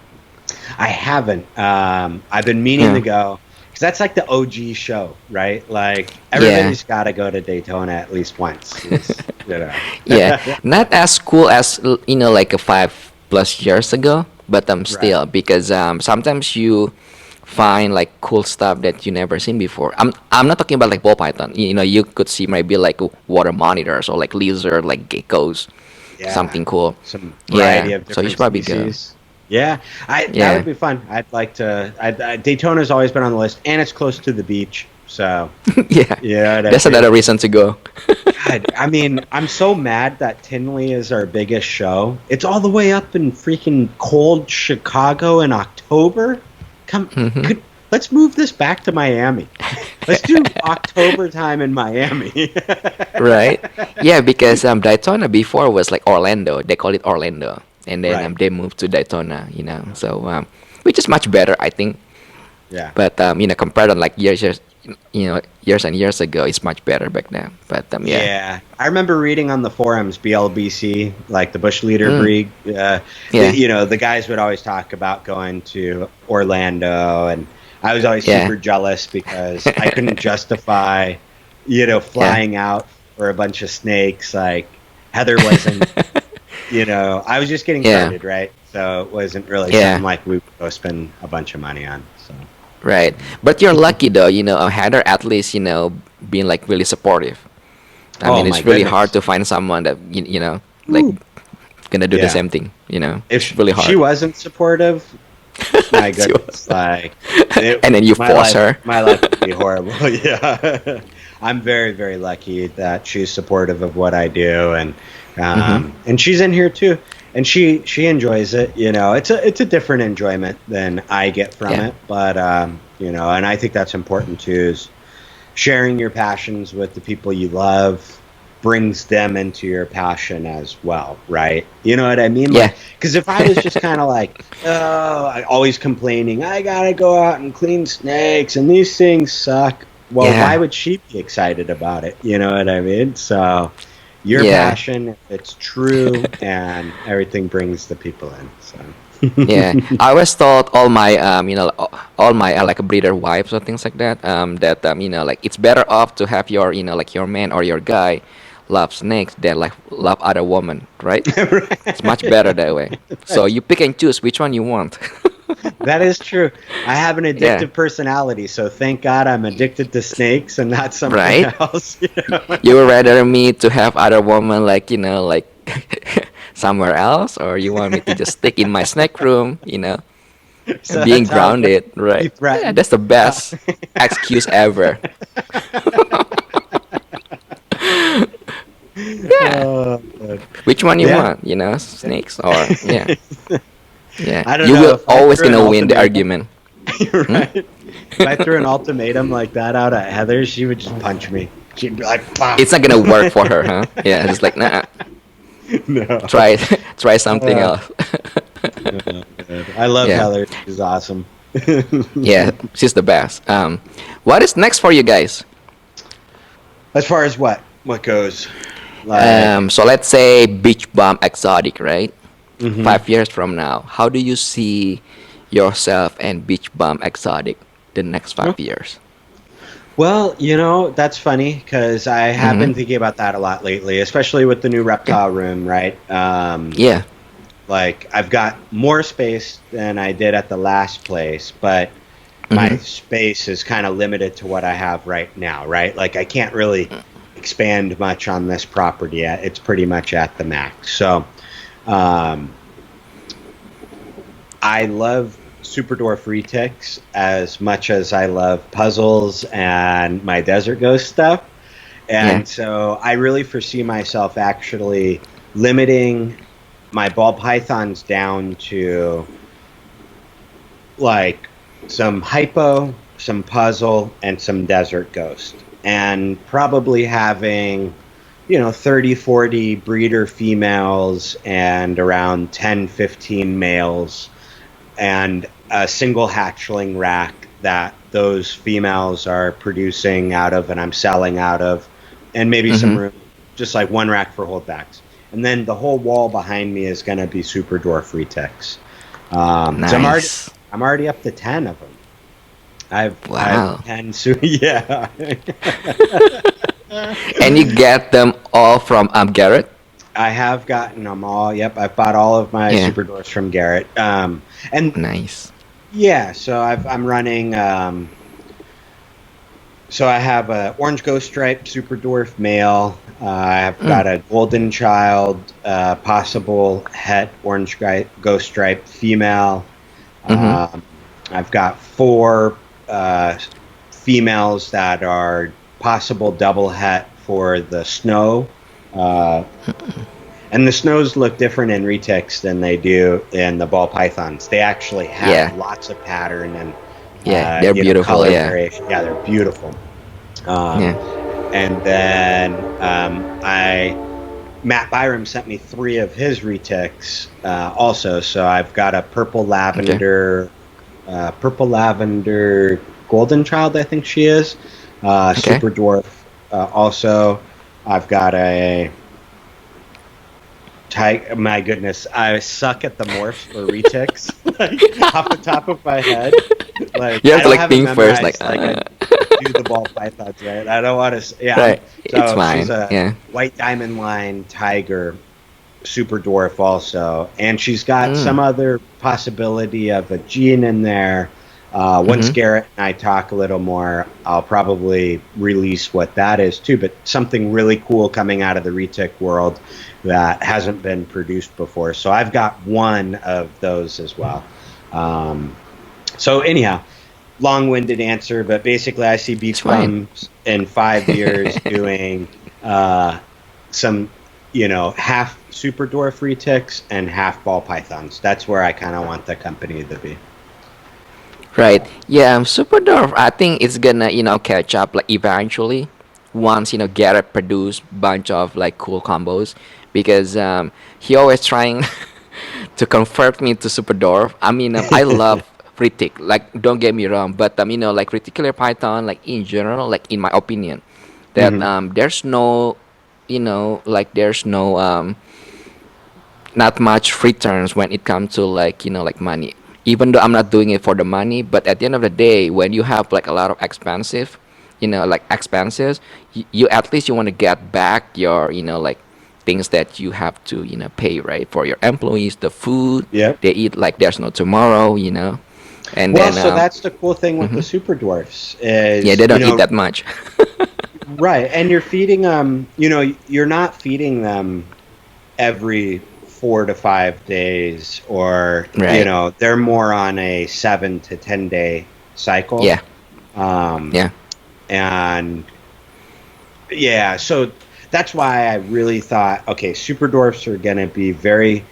Speaker 2: I haven't. I've been meaning to
Speaker 1: Yeah.
Speaker 2: go because that's like the OG show, right? Like
Speaker 1: Yeah.
Speaker 2: everybody's got to go to Daytona at least once.
Speaker 1: Yeah. Not as cool as like a 5+ years ago, but
Speaker 2: Right.
Speaker 1: still because sometimes you find like cool stuff that you never seen before. I'm not talking about like ball python. You could see maybe like water monitors or like lizard, like geckos,
Speaker 2: Yeah.
Speaker 1: something cool.
Speaker 2: Some variety
Speaker 1: Yeah.
Speaker 2: of
Speaker 1: So you
Speaker 2: different
Speaker 1: should probably go.
Speaker 2: species. Yeah, that
Speaker 1: Yeah.
Speaker 2: would be fun. I'd like to. Daytona's always been on the list, and it's close to the beach. So
Speaker 1: Yeah.
Speaker 2: yeah,
Speaker 1: That's another reason to go.
Speaker 2: God, I mean, I'm so mad that Tinley is our biggest show. It's all the way up in freaking cold Chicago in October.
Speaker 1: Hmm.
Speaker 2: Let's move this back to Miami. Let's do October time in Miami.
Speaker 1: Right? Yeah, because Daytona before was like Orlando. They call it Orlando, and then
Speaker 2: Right.
Speaker 1: they moved to Daytona. So which is much better, I think.
Speaker 2: Yeah.
Speaker 1: But compared on like years and years ago. It's much better back then. But yeah.
Speaker 2: Yeah, I remember reading on the forums BLBC, like the bush leader breed.
Speaker 1: Yeah.
Speaker 2: The guys would always talk about going to Orlando, and I was always
Speaker 1: Yeah.
Speaker 2: super jealous because I couldn't justify, flying out for a bunch of snakes. Like Heather wasn't, I was just getting
Speaker 1: Yeah.
Speaker 2: started, right? So it wasn't really
Speaker 1: Yeah.
Speaker 2: something like we would go spend a bunch of money on. So.
Speaker 1: Right. But you're lucky though, Heather at least, being like really supportive. I
Speaker 2: Oh
Speaker 1: mean,
Speaker 2: my
Speaker 1: it's really
Speaker 2: goodness.
Speaker 1: hard to find someone that, like gonna do the
Speaker 2: Yeah.
Speaker 1: same thing,
Speaker 2: If
Speaker 1: It's really hard.
Speaker 2: she wasn't supportive, my
Speaker 1: She
Speaker 2: goodness,
Speaker 1: was-
Speaker 2: like,
Speaker 1: And then you
Speaker 2: my
Speaker 1: force
Speaker 2: life,
Speaker 1: her.
Speaker 2: my life would be horrible. Yeah, I'm very, very lucky that she's supportive of what I do, and she's in here too, and she enjoys it. It's a different enjoyment than I get from
Speaker 1: Yeah.
Speaker 2: it, but and I think that's important too. Is sharing your passions with the people you love brings them into your passion as well, right? You know what I mean?
Speaker 1: Yeah.
Speaker 2: Because if I was just kind of like, always complaining, I gotta go out and clean snakes and these things suck. Well,
Speaker 1: Yeah.
Speaker 2: why would she be excited about it? You know what I mean? So your
Speaker 1: Yeah.
Speaker 2: passion, it's true, and everything brings the people in. So.
Speaker 1: Yeah, I always thought all my like breeder wives or things like that, that like it's better off to have your like your man or your guy love snakes than like love other women, right? It's much better that way. So you pick and choose which one you want.
Speaker 2: That is true. I have an
Speaker 1: Yeah.
Speaker 2: addictive personality, so thank God I'm addicted to snakes and not something
Speaker 1: Right?
Speaker 2: else.
Speaker 1: You would rather me to have other woman like like somewhere else, or you want me to just stick in my snack room,
Speaker 2: So
Speaker 1: being
Speaker 2: that's how
Speaker 1: grounded,
Speaker 2: you
Speaker 1: right?
Speaker 2: threaten.
Speaker 1: Yeah, that's the best excuse ever. Yeah.
Speaker 2: Oh, good.
Speaker 1: Which one you
Speaker 2: Yeah.
Speaker 1: want, snakes or yeah. Yeah.
Speaker 2: I don't
Speaker 1: You
Speaker 2: know,
Speaker 1: will
Speaker 2: if I
Speaker 1: always
Speaker 2: threw an
Speaker 1: gonna win the
Speaker 2: ultimatum-
Speaker 1: argument.
Speaker 2: right? If I threw an ultimatum like that out at Heather, she would just punch me. She'd be like, "Fuck."
Speaker 1: It's not gonna work for her, huh? Yeah, it's like nah.
Speaker 2: No.
Speaker 1: Try try something else.
Speaker 2: I love
Speaker 1: Yeah.
Speaker 2: Heather. She's awesome.
Speaker 1: Yeah, she's the best. What is next for you guys?
Speaker 2: As far as what goes, like,
Speaker 1: So let's say Beach Bum Exotic, right?
Speaker 2: mhm.
Speaker 1: 5 years from now, how do you see yourself and Beach Bum Exotic the next 5 years?
Speaker 2: Well, that's funny because I have been thinking about that a lot lately, especially with the new reptile room, right?
Speaker 1: Yeah.
Speaker 2: Like I've got more space than I did at the last place, but my space is kind of limited to what I have right now, right? Like I can't really expand much on this property yet. It's pretty much at the max. So, I love super dwarf retics as much as I love puzzles and my desert ghost stuff. And so I really foresee myself actually limiting my ball pythons down to like some hypo, some puzzle, and some desert ghost. And probably having, 30, 40 breeder females and around 10, 15 males, and a single hatchling rack that those females are producing out of and I'm selling out of, and maybe some room, just like one rack for holdbacks. And then the whole wall behind me is going to be super dwarf retics.
Speaker 1: Nice.
Speaker 2: So I'm already up to 10 of them. I've 10, yeah.
Speaker 1: And you get them all from Garrett?
Speaker 2: I have gotten them all. Yep, I've bought all of my super dwarfs from Garrett. And
Speaker 1: Nice.
Speaker 2: yeah, so I'm running. So I have a orange ghost stripe super dwarf male. I've got a golden child, possible het orange ghost stripe female. I've got 4 females that are possible double het for the snow. And the snows look different in retics than they do in the ball pythons. They actually have lots of pattern and
Speaker 1: they're beautiful.
Speaker 2: color
Speaker 1: Yeah.
Speaker 2: variation. Yeah, they're beautiful. And then Matt Byram sent me 3 of his retics also. So I've got a purple lavender golden child, I think she is.
Speaker 1: Okay.
Speaker 2: Super dwarf. Also, I've got a my goodness, I suck at the morphs or retics. Like off the top of my head, like
Speaker 1: You
Speaker 2: I
Speaker 1: have to
Speaker 2: don't
Speaker 1: like
Speaker 2: have it
Speaker 1: think first, like,
Speaker 2: memorized. Like I do the ball pythons, right? I don't want to. Yeah,
Speaker 1: right. It's
Speaker 2: so she's
Speaker 1: fine.
Speaker 2: a
Speaker 1: Yeah.
Speaker 2: white diamond line tiger, super dwarf also, and she's got some
Speaker 1: Mm.
Speaker 2: other possibility of a gene in there. Once
Speaker 1: Mm-hmm.
Speaker 2: Garrett and I talk a little more, I'll probably release what that is too. But something really cool coming out of the retic world that hasn't been produced before. So I've got one of those as well. So anyhow, long-winded answer, but basically I see
Speaker 1: It's fine.
Speaker 2: Beachbums in 5 years doing some, half super dwarf retics and half ball pythons. That's where I kind of want the company to be.
Speaker 1: Right. Yeah, Super Dwarf, I think it's gonna, catch up like eventually once, Garrett produce bunch of like cool combos because he always trying to convert me to Super Dwarf. I mean, I love Ritic, like don't get me wrong, but like Reticular Python, like in general, like in my opinion, that
Speaker 2: Hmm.
Speaker 1: there's no, like there's no not much returns when it comes to like like money, even though I'm not doing it for the money. But at the end of the day, when you have like a lot of expensive like expenses, you at least you want to get back your like things that you have to pay, right, for your employees, the food
Speaker 2: Yep.
Speaker 1: they eat like there's no tomorrow, and
Speaker 2: Well,
Speaker 1: then
Speaker 2: so that's the cool thing with the
Speaker 1: mhm.
Speaker 2: super dwarfs
Speaker 1: Yeah,
Speaker 2: is,
Speaker 1: they don't eat that much.
Speaker 2: right, and you're feeding them. You're not feeding them every 4 to 5 days, or
Speaker 1: Right.
Speaker 2: they're more on a 7 to 10 day cycle.
Speaker 1: Yeah.
Speaker 2: Um,
Speaker 1: Yeah.
Speaker 2: and yeah, so that's why I really thought, okay, super dwarfs are going to be very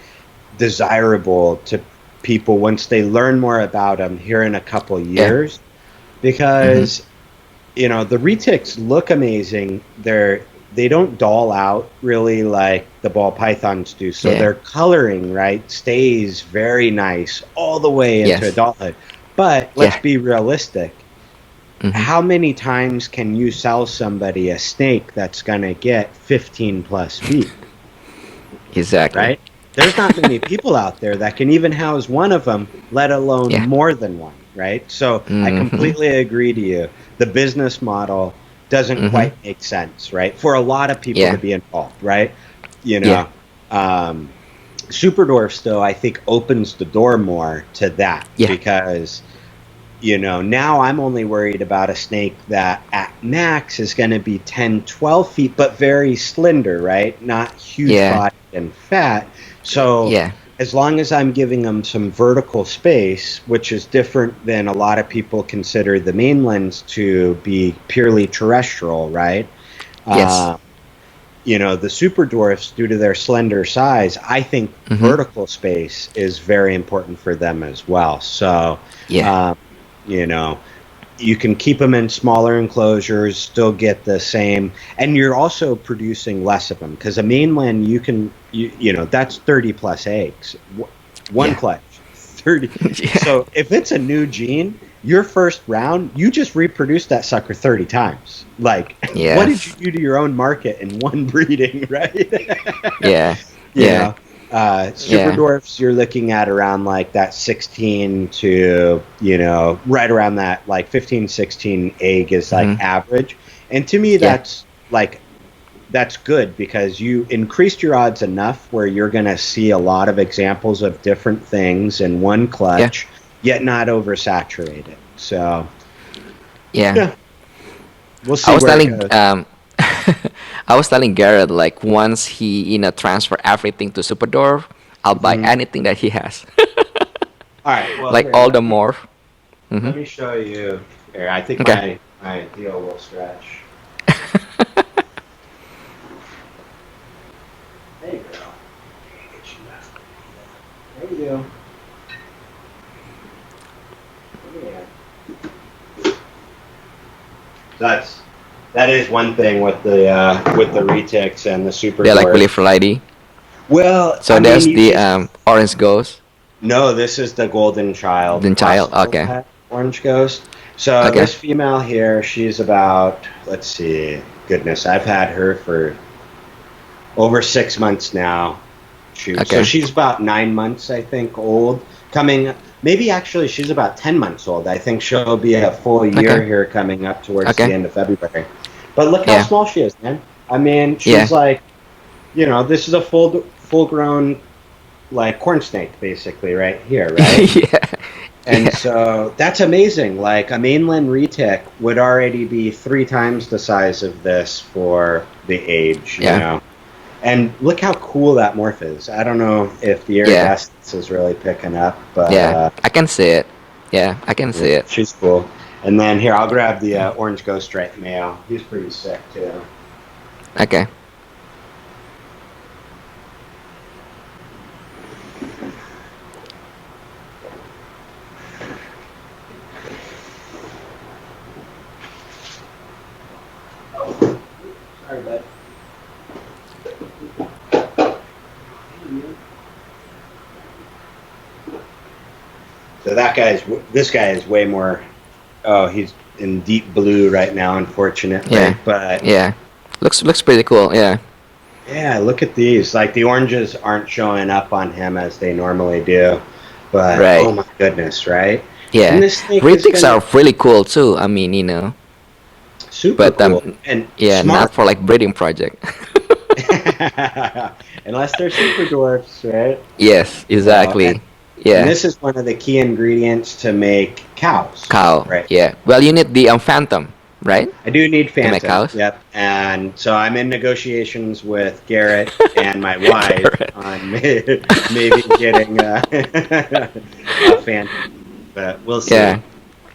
Speaker 2: desirable to people once they learn more about them here in a couple
Speaker 1: Yeah.
Speaker 2: years,
Speaker 1: Hmm.
Speaker 2: because the retics look amazing. They don't dull out really like the ball pythons do. So
Speaker 1: Yeah.
Speaker 2: their coloring, right, stays very nice all the way into
Speaker 1: Yes.
Speaker 2: adulthood. But let's
Speaker 1: Yeah.
Speaker 2: be realistic.
Speaker 1: Hmm.
Speaker 2: How many times can you sell somebody a snake that's going to get 15 plus feet,
Speaker 1: Exactly.
Speaker 2: right? There's not many people out there that can even house one of them, let alone
Speaker 1: Yeah.
Speaker 2: more than one, right? So I
Speaker 1: Hmm.
Speaker 2: completely agree to you. The business model doesn't
Speaker 1: Hmm.
Speaker 2: quite make sense, right? For a lot of people to
Speaker 1: Yeah.
Speaker 2: be involved, right? You
Speaker 1: Yeah.
Speaker 2: know, um, Super Dwarfs, though, I think opens the door more to that,
Speaker 1: Yeah.
Speaker 2: because now I'm only worried about a snake that at max is going to be 10, 12 feet, but very slender, right? Not huge
Speaker 1: Yeah.
Speaker 2: body and fat. So
Speaker 1: Yeah.
Speaker 2: as long as I'm giving them some vertical space, which is different than a lot of people consider the mainlands to be purely terrestrial, right?
Speaker 1: Yes.
Speaker 2: Uh, the super dwarfs, due to their slender size, I think
Speaker 1: Hmm.
Speaker 2: vertical space is very important for them as well. So,
Speaker 1: Yeah.
Speaker 2: um, you know, you can keep them in smaller enclosures, still get the same, and you're also producing less of them, because a mainland that's 30 plus eggs, one
Speaker 1: Yeah.
Speaker 2: clutch, 30.
Speaker 1: Yeah.
Speaker 2: So if it's a new gene, your first round, you just reproduce that sucker 30 times. Like, what did you
Speaker 1: Yes.
Speaker 2: do to your own market in one breeding, right?
Speaker 1: Yeah.
Speaker 2: you
Speaker 1: Yeah.
Speaker 2: know Super
Speaker 1: Yeah.
Speaker 2: dwarfs, you're looking at around like that 16 to right around that, like 15, 16 egg is like
Speaker 1: Hmm.
Speaker 2: average. And to me,
Speaker 1: Yeah.
Speaker 2: that's good, because you increased your odds enough where you're going to see a lot of examples of different things in one
Speaker 1: Yeah.
Speaker 2: clutch, yet not oversaturated. So
Speaker 1: Yeah.
Speaker 2: yeah, we'll
Speaker 1: I
Speaker 2: see
Speaker 1: was
Speaker 2: where it
Speaker 1: telling
Speaker 2: goes.
Speaker 1: I was telling Garrett, like once he transfer everything to Superdorf, I'll buy
Speaker 2: Mhm.
Speaker 1: anything that he has.
Speaker 2: All right, well,
Speaker 1: Like
Speaker 2: here,
Speaker 1: all the morph. Hmm.
Speaker 2: let me show you. Here, I think
Speaker 1: Okay.
Speaker 2: my deal will stretch. Hey, girl. Get you back. There you go. Yeah. That is one thing with the retics and the super
Speaker 1: They're like really
Speaker 2: dwarf.
Speaker 1: flighty.
Speaker 2: Well,
Speaker 1: So
Speaker 2: I mean,
Speaker 1: there's
Speaker 2: you
Speaker 1: the
Speaker 2: just
Speaker 1: orange ghost,
Speaker 2: no. This is the golden child,
Speaker 1: then child.
Speaker 2: possible
Speaker 1: Okay.
Speaker 2: pet orange ghost. So
Speaker 1: Okay.
Speaker 2: this female here, she's about, let's see, goodness, I've had her for over 6 months now. Shoot. So
Speaker 1: Okay.
Speaker 2: she's about 9 months, I think, old. Coming, maybe actually she's about 10 months old. I think she'll be a full year
Speaker 1: Okay.
Speaker 2: here coming up towards the
Speaker 1: Okay.
Speaker 2: end of February. But look how
Speaker 1: Yeah.
Speaker 2: small she is, man. I mean,
Speaker 1: Yeah.
Speaker 2: she's like, this is a full grown like corn snake basically right here, right?
Speaker 1: Yeah.
Speaker 2: And
Speaker 1: Yeah.
Speaker 2: so that's amazing. Like a mainland retic would already be 3 times the size of this for the age, you
Speaker 1: Yeah.
Speaker 2: know. And look how cool that morph is. I don't know if the
Speaker 1: Yeah.
Speaker 2: iridescence is really picking up, but
Speaker 1: Yeah. I can see it. Yeah, I can see it.
Speaker 2: she's cool. And then here, I'll grab the orange ghost stripe male. He's pretty sick too.
Speaker 1: Okay.
Speaker 2: Sorry, bud. So this guy is way more. Oh, he's in deep blue right now, unfortunately.
Speaker 1: Yeah.
Speaker 2: But
Speaker 1: Yeah. Looks pretty cool. Yeah.
Speaker 2: yeah, look at these. Like the oranges aren't showing up on him as they normally do. But
Speaker 1: Right.
Speaker 2: oh my goodness, right?
Speaker 1: Yeah.
Speaker 2: And this snake is
Speaker 1: Retics
Speaker 2: gonna
Speaker 1: are really cool too. I mean,
Speaker 2: super
Speaker 1: but
Speaker 2: cool and
Speaker 1: yeah,
Speaker 2: smart.
Speaker 1: not for like breeding project.
Speaker 2: Unless they're super dwarfs, right?
Speaker 1: Yes, exactly.
Speaker 2: And
Speaker 1: Yeah.
Speaker 2: this is one of the key ingredients to make cows.
Speaker 1: Cow.
Speaker 2: Right.
Speaker 1: Yeah. Well, you need the phantom, right?
Speaker 2: I do need
Speaker 1: To make
Speaker 2: Phantom.
Speaker 1: cows?
Speaker 2: Yep. And so I'm in negotiations with Garrett and my wife
Speaker 1: Garrett.
Speaker 2: on maybe getting a Phantom, but we'll see.
Speaker 1: Yeah.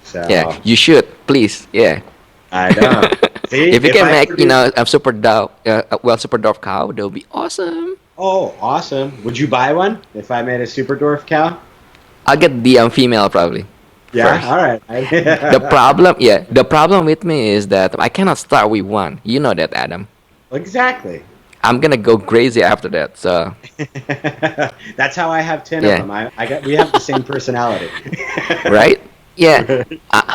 Speaker 2: So
Speaker 1: Yeah. You should, please. Yeah.
Speaker 2: I know. See,
Speaker 1: If you can
Speaker 2: I
Speaker 1: make,
Speaker 2: produce-
Speaker 1: a super dwarf cow, that would be awesome.
Speaker 2: Oh, awesome! Would you buy one if I made a super dwarf cow?
Speaker 1: I'll get the female probably.
Speaker 2: Yeah.
Speaker 1: First.
Speaker 2: All right.
Speaker 1: The problem with me is that I cannot start with one. You know that, Adam.
Speaker 2: Exactly.
Speaker 1: I'm gonna go crazy after that. So
Speaker 2: That's how I have 10
Speaker 1: Yeah.
Speaker 2: of them. We have the same personality.
Speaker 1: right? Yeah.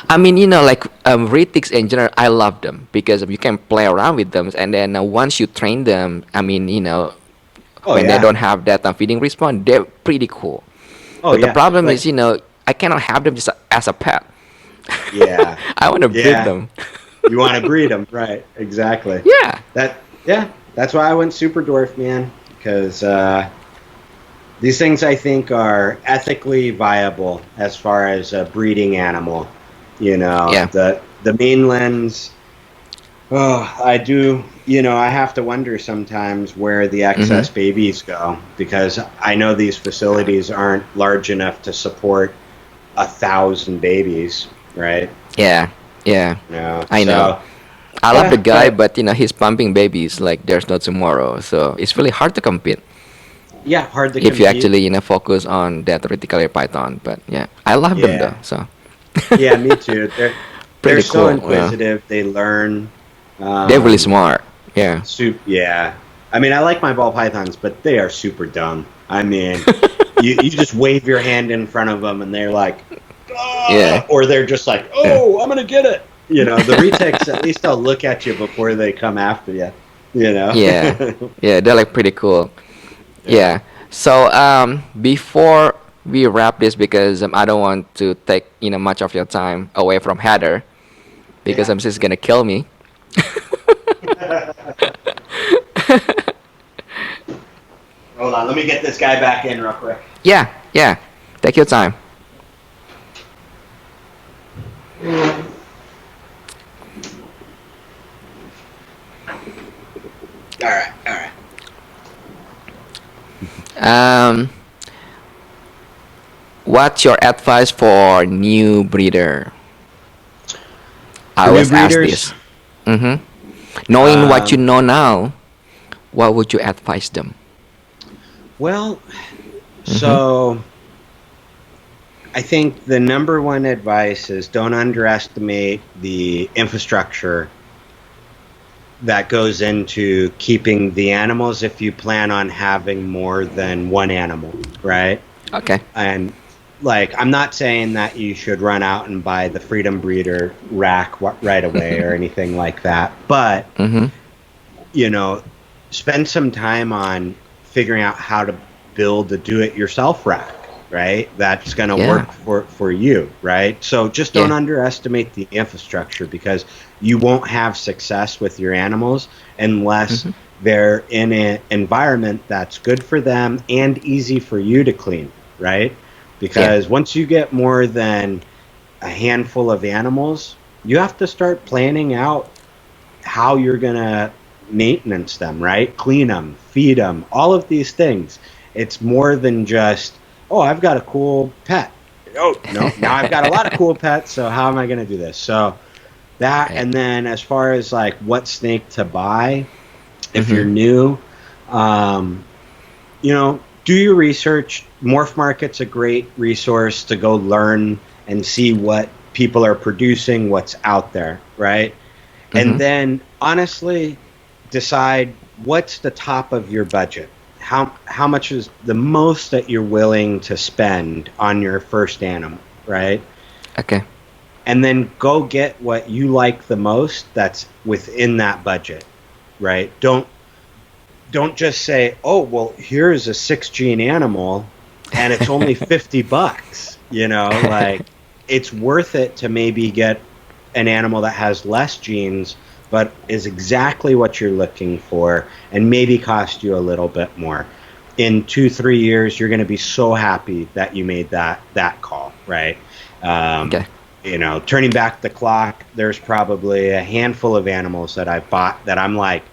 Speaker 1: I mean, like retics in general, I love them because you can play around with them, and then once you train them, I mean,
Speaker 2: Oh,
Speaker 1: when
Speaker 2: yeah.
Speaker 1: they don't have that feeding response, they're pretty cool.
Speaker 2: Oh,
Speaker 1: But the
Speaker 2: yeah.
Speaker 1: problem
Speaker 2: Like-
Speaker 1: is, I cannot have them just as a pet.
Speaker 2: Yeah.
Speaker 1: I want to breed
Speaker 2: Yeah.
Speaker 1: them.
Speaker 2: You want to breed them, right? Exactly.
Speaker 1: Yeah.
Speaker 2: That's why I went super dwarf, man, because these things I think are ethically viable as far as a breeding animal.
Speaker 1: Yeah.
Speaker 2: The mainlands. Oh, I do. I have to wonder sometimes where the excess babies go, because I know these facilities aren't large enough to support 1,000 babies, right?
Speaker 1: Yeah. Yeah. I know. I love the guy, but he's pumping babies like there's no tomorrow. So it's really hard to compete
Speaker 2: Yeah, hard to
Speaker 1: if you
Speaker 2: compete.
Speaker 1: actually focus on that reticular python. But yeah, I love them
Speaker 2: Yeah.
Speaker 1: though. So
Speaker 2: Yeah, me too. They're
Speaker 1: Pretty
Speaker 2: so
Speaker 1: cool, yeah.
Speaker 2: inquisitive. They learn.
Speaker 1: they're really smart. Yeah.
Speaker 2: Yeah. I mean, I like my ball pythons, but they are super dumb. I mean, you just wave your hand in front of them, and they're like, "Ah,"
Speaker 1: Yeah.
Speaker 2: or they're just like, "Oh, I'm gonna get it." The retics, at least they'll look at you before they come after you.
Speaker 1: Yeah. Yeah, they're like pretty cool. Yeah. So before we wrap this, because I don't want to take much of your time away from Heather, because
Speaker 2: Yeah.
Speaker 1: she's gonna kill me.
Speaker 2: Hold on, let me get this guy back in real quick.
Speaker 1: Yeah. Yeah. Take your time.
Speaker 2: All right, all right.
Speaker 1: What's your advice for new breeder? I
Speaker 2: For new
Speaker 1: always ask
Speaker 2: breeders?
Speaker 1: this. Knowing what you know now, what would you advise them?
Speaker 2: Well, so I think the number one advice is don't underestimate the infrastructure that goes into keeping the animals if you plan on having more than one animal, right?
Speaker 1: Okay.
Speaker 2: And like, I'm not saying that you should run out and buy the Freedom Breeder rack right away or anything like that, but
Speaker 1: Mm-hmm.
Speaker 2: you know, spend some time on figuring out how to build a do-it-yourself rack, right? That's going to
Speaker 1: Yeah.
Speaker 2: work for you, right? So just don't
Speaker 1: Yeah.
Speaker 2: underestimate the infrastructure, because you won't have success with your animals unless
Speaker 1: Mm-hmm.
Speaker 2: they're in an environment that's good for them and easy for you to clean, right?
Speaker 1: Yeah.
Speaker 2: Because once you get more than a handful of animals, you have to start planning out how you're going to maintenance them, right? Clean them, feed them, all of these things. It's more than just, oh, I've got a cool pet. Oh, no, now I've got a lot of cool pets, so how am I going to do this? So that,
Speaker 1: Right.
Speaker 2: and then as far as like what snake to buy, if you're
Speaker 1: Mm-hmm.
Speaker 2: new, um, do your research. Morph Market's a great resource to go learn and see what people are producing, what's out there, right? And
Speaker 1: Mm-hmm.
Speaker 2: then honestly decide what's the top of your budget. How much is the most that you're willing to spend on your first animal, right?
Speaker 1: Okay.
Speaker 2: And then go get what you like the most that's within that budget, right? Don't just say, "Oh, well, here's a 6 gene animal and it's only $50." Like, it's worth it to maybe get an animal that has less genes but is exactly what you're looking for and maybe cost you a little bit more. In 2-3 years, you're going to be so happy that you made that call, right? Um,
Speaker 1: Okay.
Speaker 2: Turning back the clock, there's probably a handful of animals that I've bought that I'm like,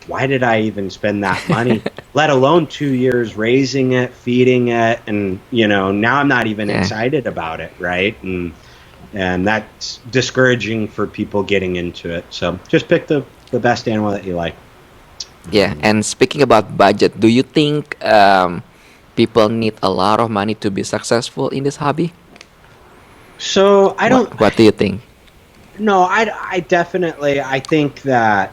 Speaker 2: why did I even spend that money? Let alone 2 years raising it, feeding it, and now I'm not even
Speaker 1: Yeah.
Speaker 2: excited about it, right? And that's discouraging for people getting into it. So just pick the best animal that you like.
Speaker 1: Yeah. And speaking about budget, do you think people need a lot of money to be successful in this hobby?
Speaker 2: So I don't.
Speaker 1: What do you think?
Speaker 2: No, I definitely. I think that.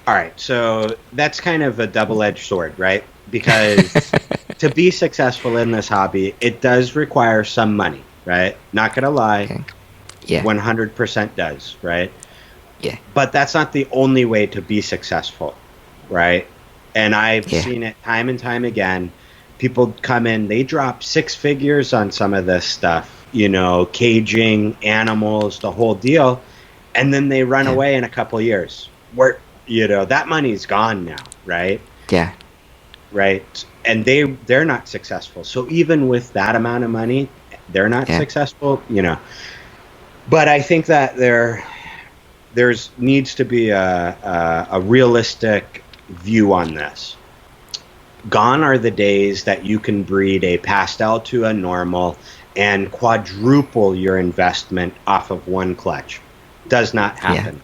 Speaker 2: All right, so that's kind of a double-edged sword, right? Because to be successful in this hobby, it does require some money, right? Not gonna lie,
Speaker 1: Okay. Yeah.
Speaker 2: 100% does, right?
Speaker 1: Yeah.
Speaker 2: But that's not the only way to be successful, right? And I've
Speaker 1: Yeah.
Speaker 2: seen it time and time again. People come in, they drop 6 figures on some of this stuff, caging, animals, the whole deal, and then they run
Speaker 1: Yeah.
Speaker 2: away in a couple years. Where, that money's gone now, right?
Speaker 1: Yeah.
Speaker 2: Right? And they're not successful. So even with that amount of money, they're not
Speaker 1: Yeah.
Speaker 2: successful. But I think that there's needs to be a realistic view on this. Gone are the days that you can breed a pastel to a normal and quadruple your investment off of one clutch. Does not happen.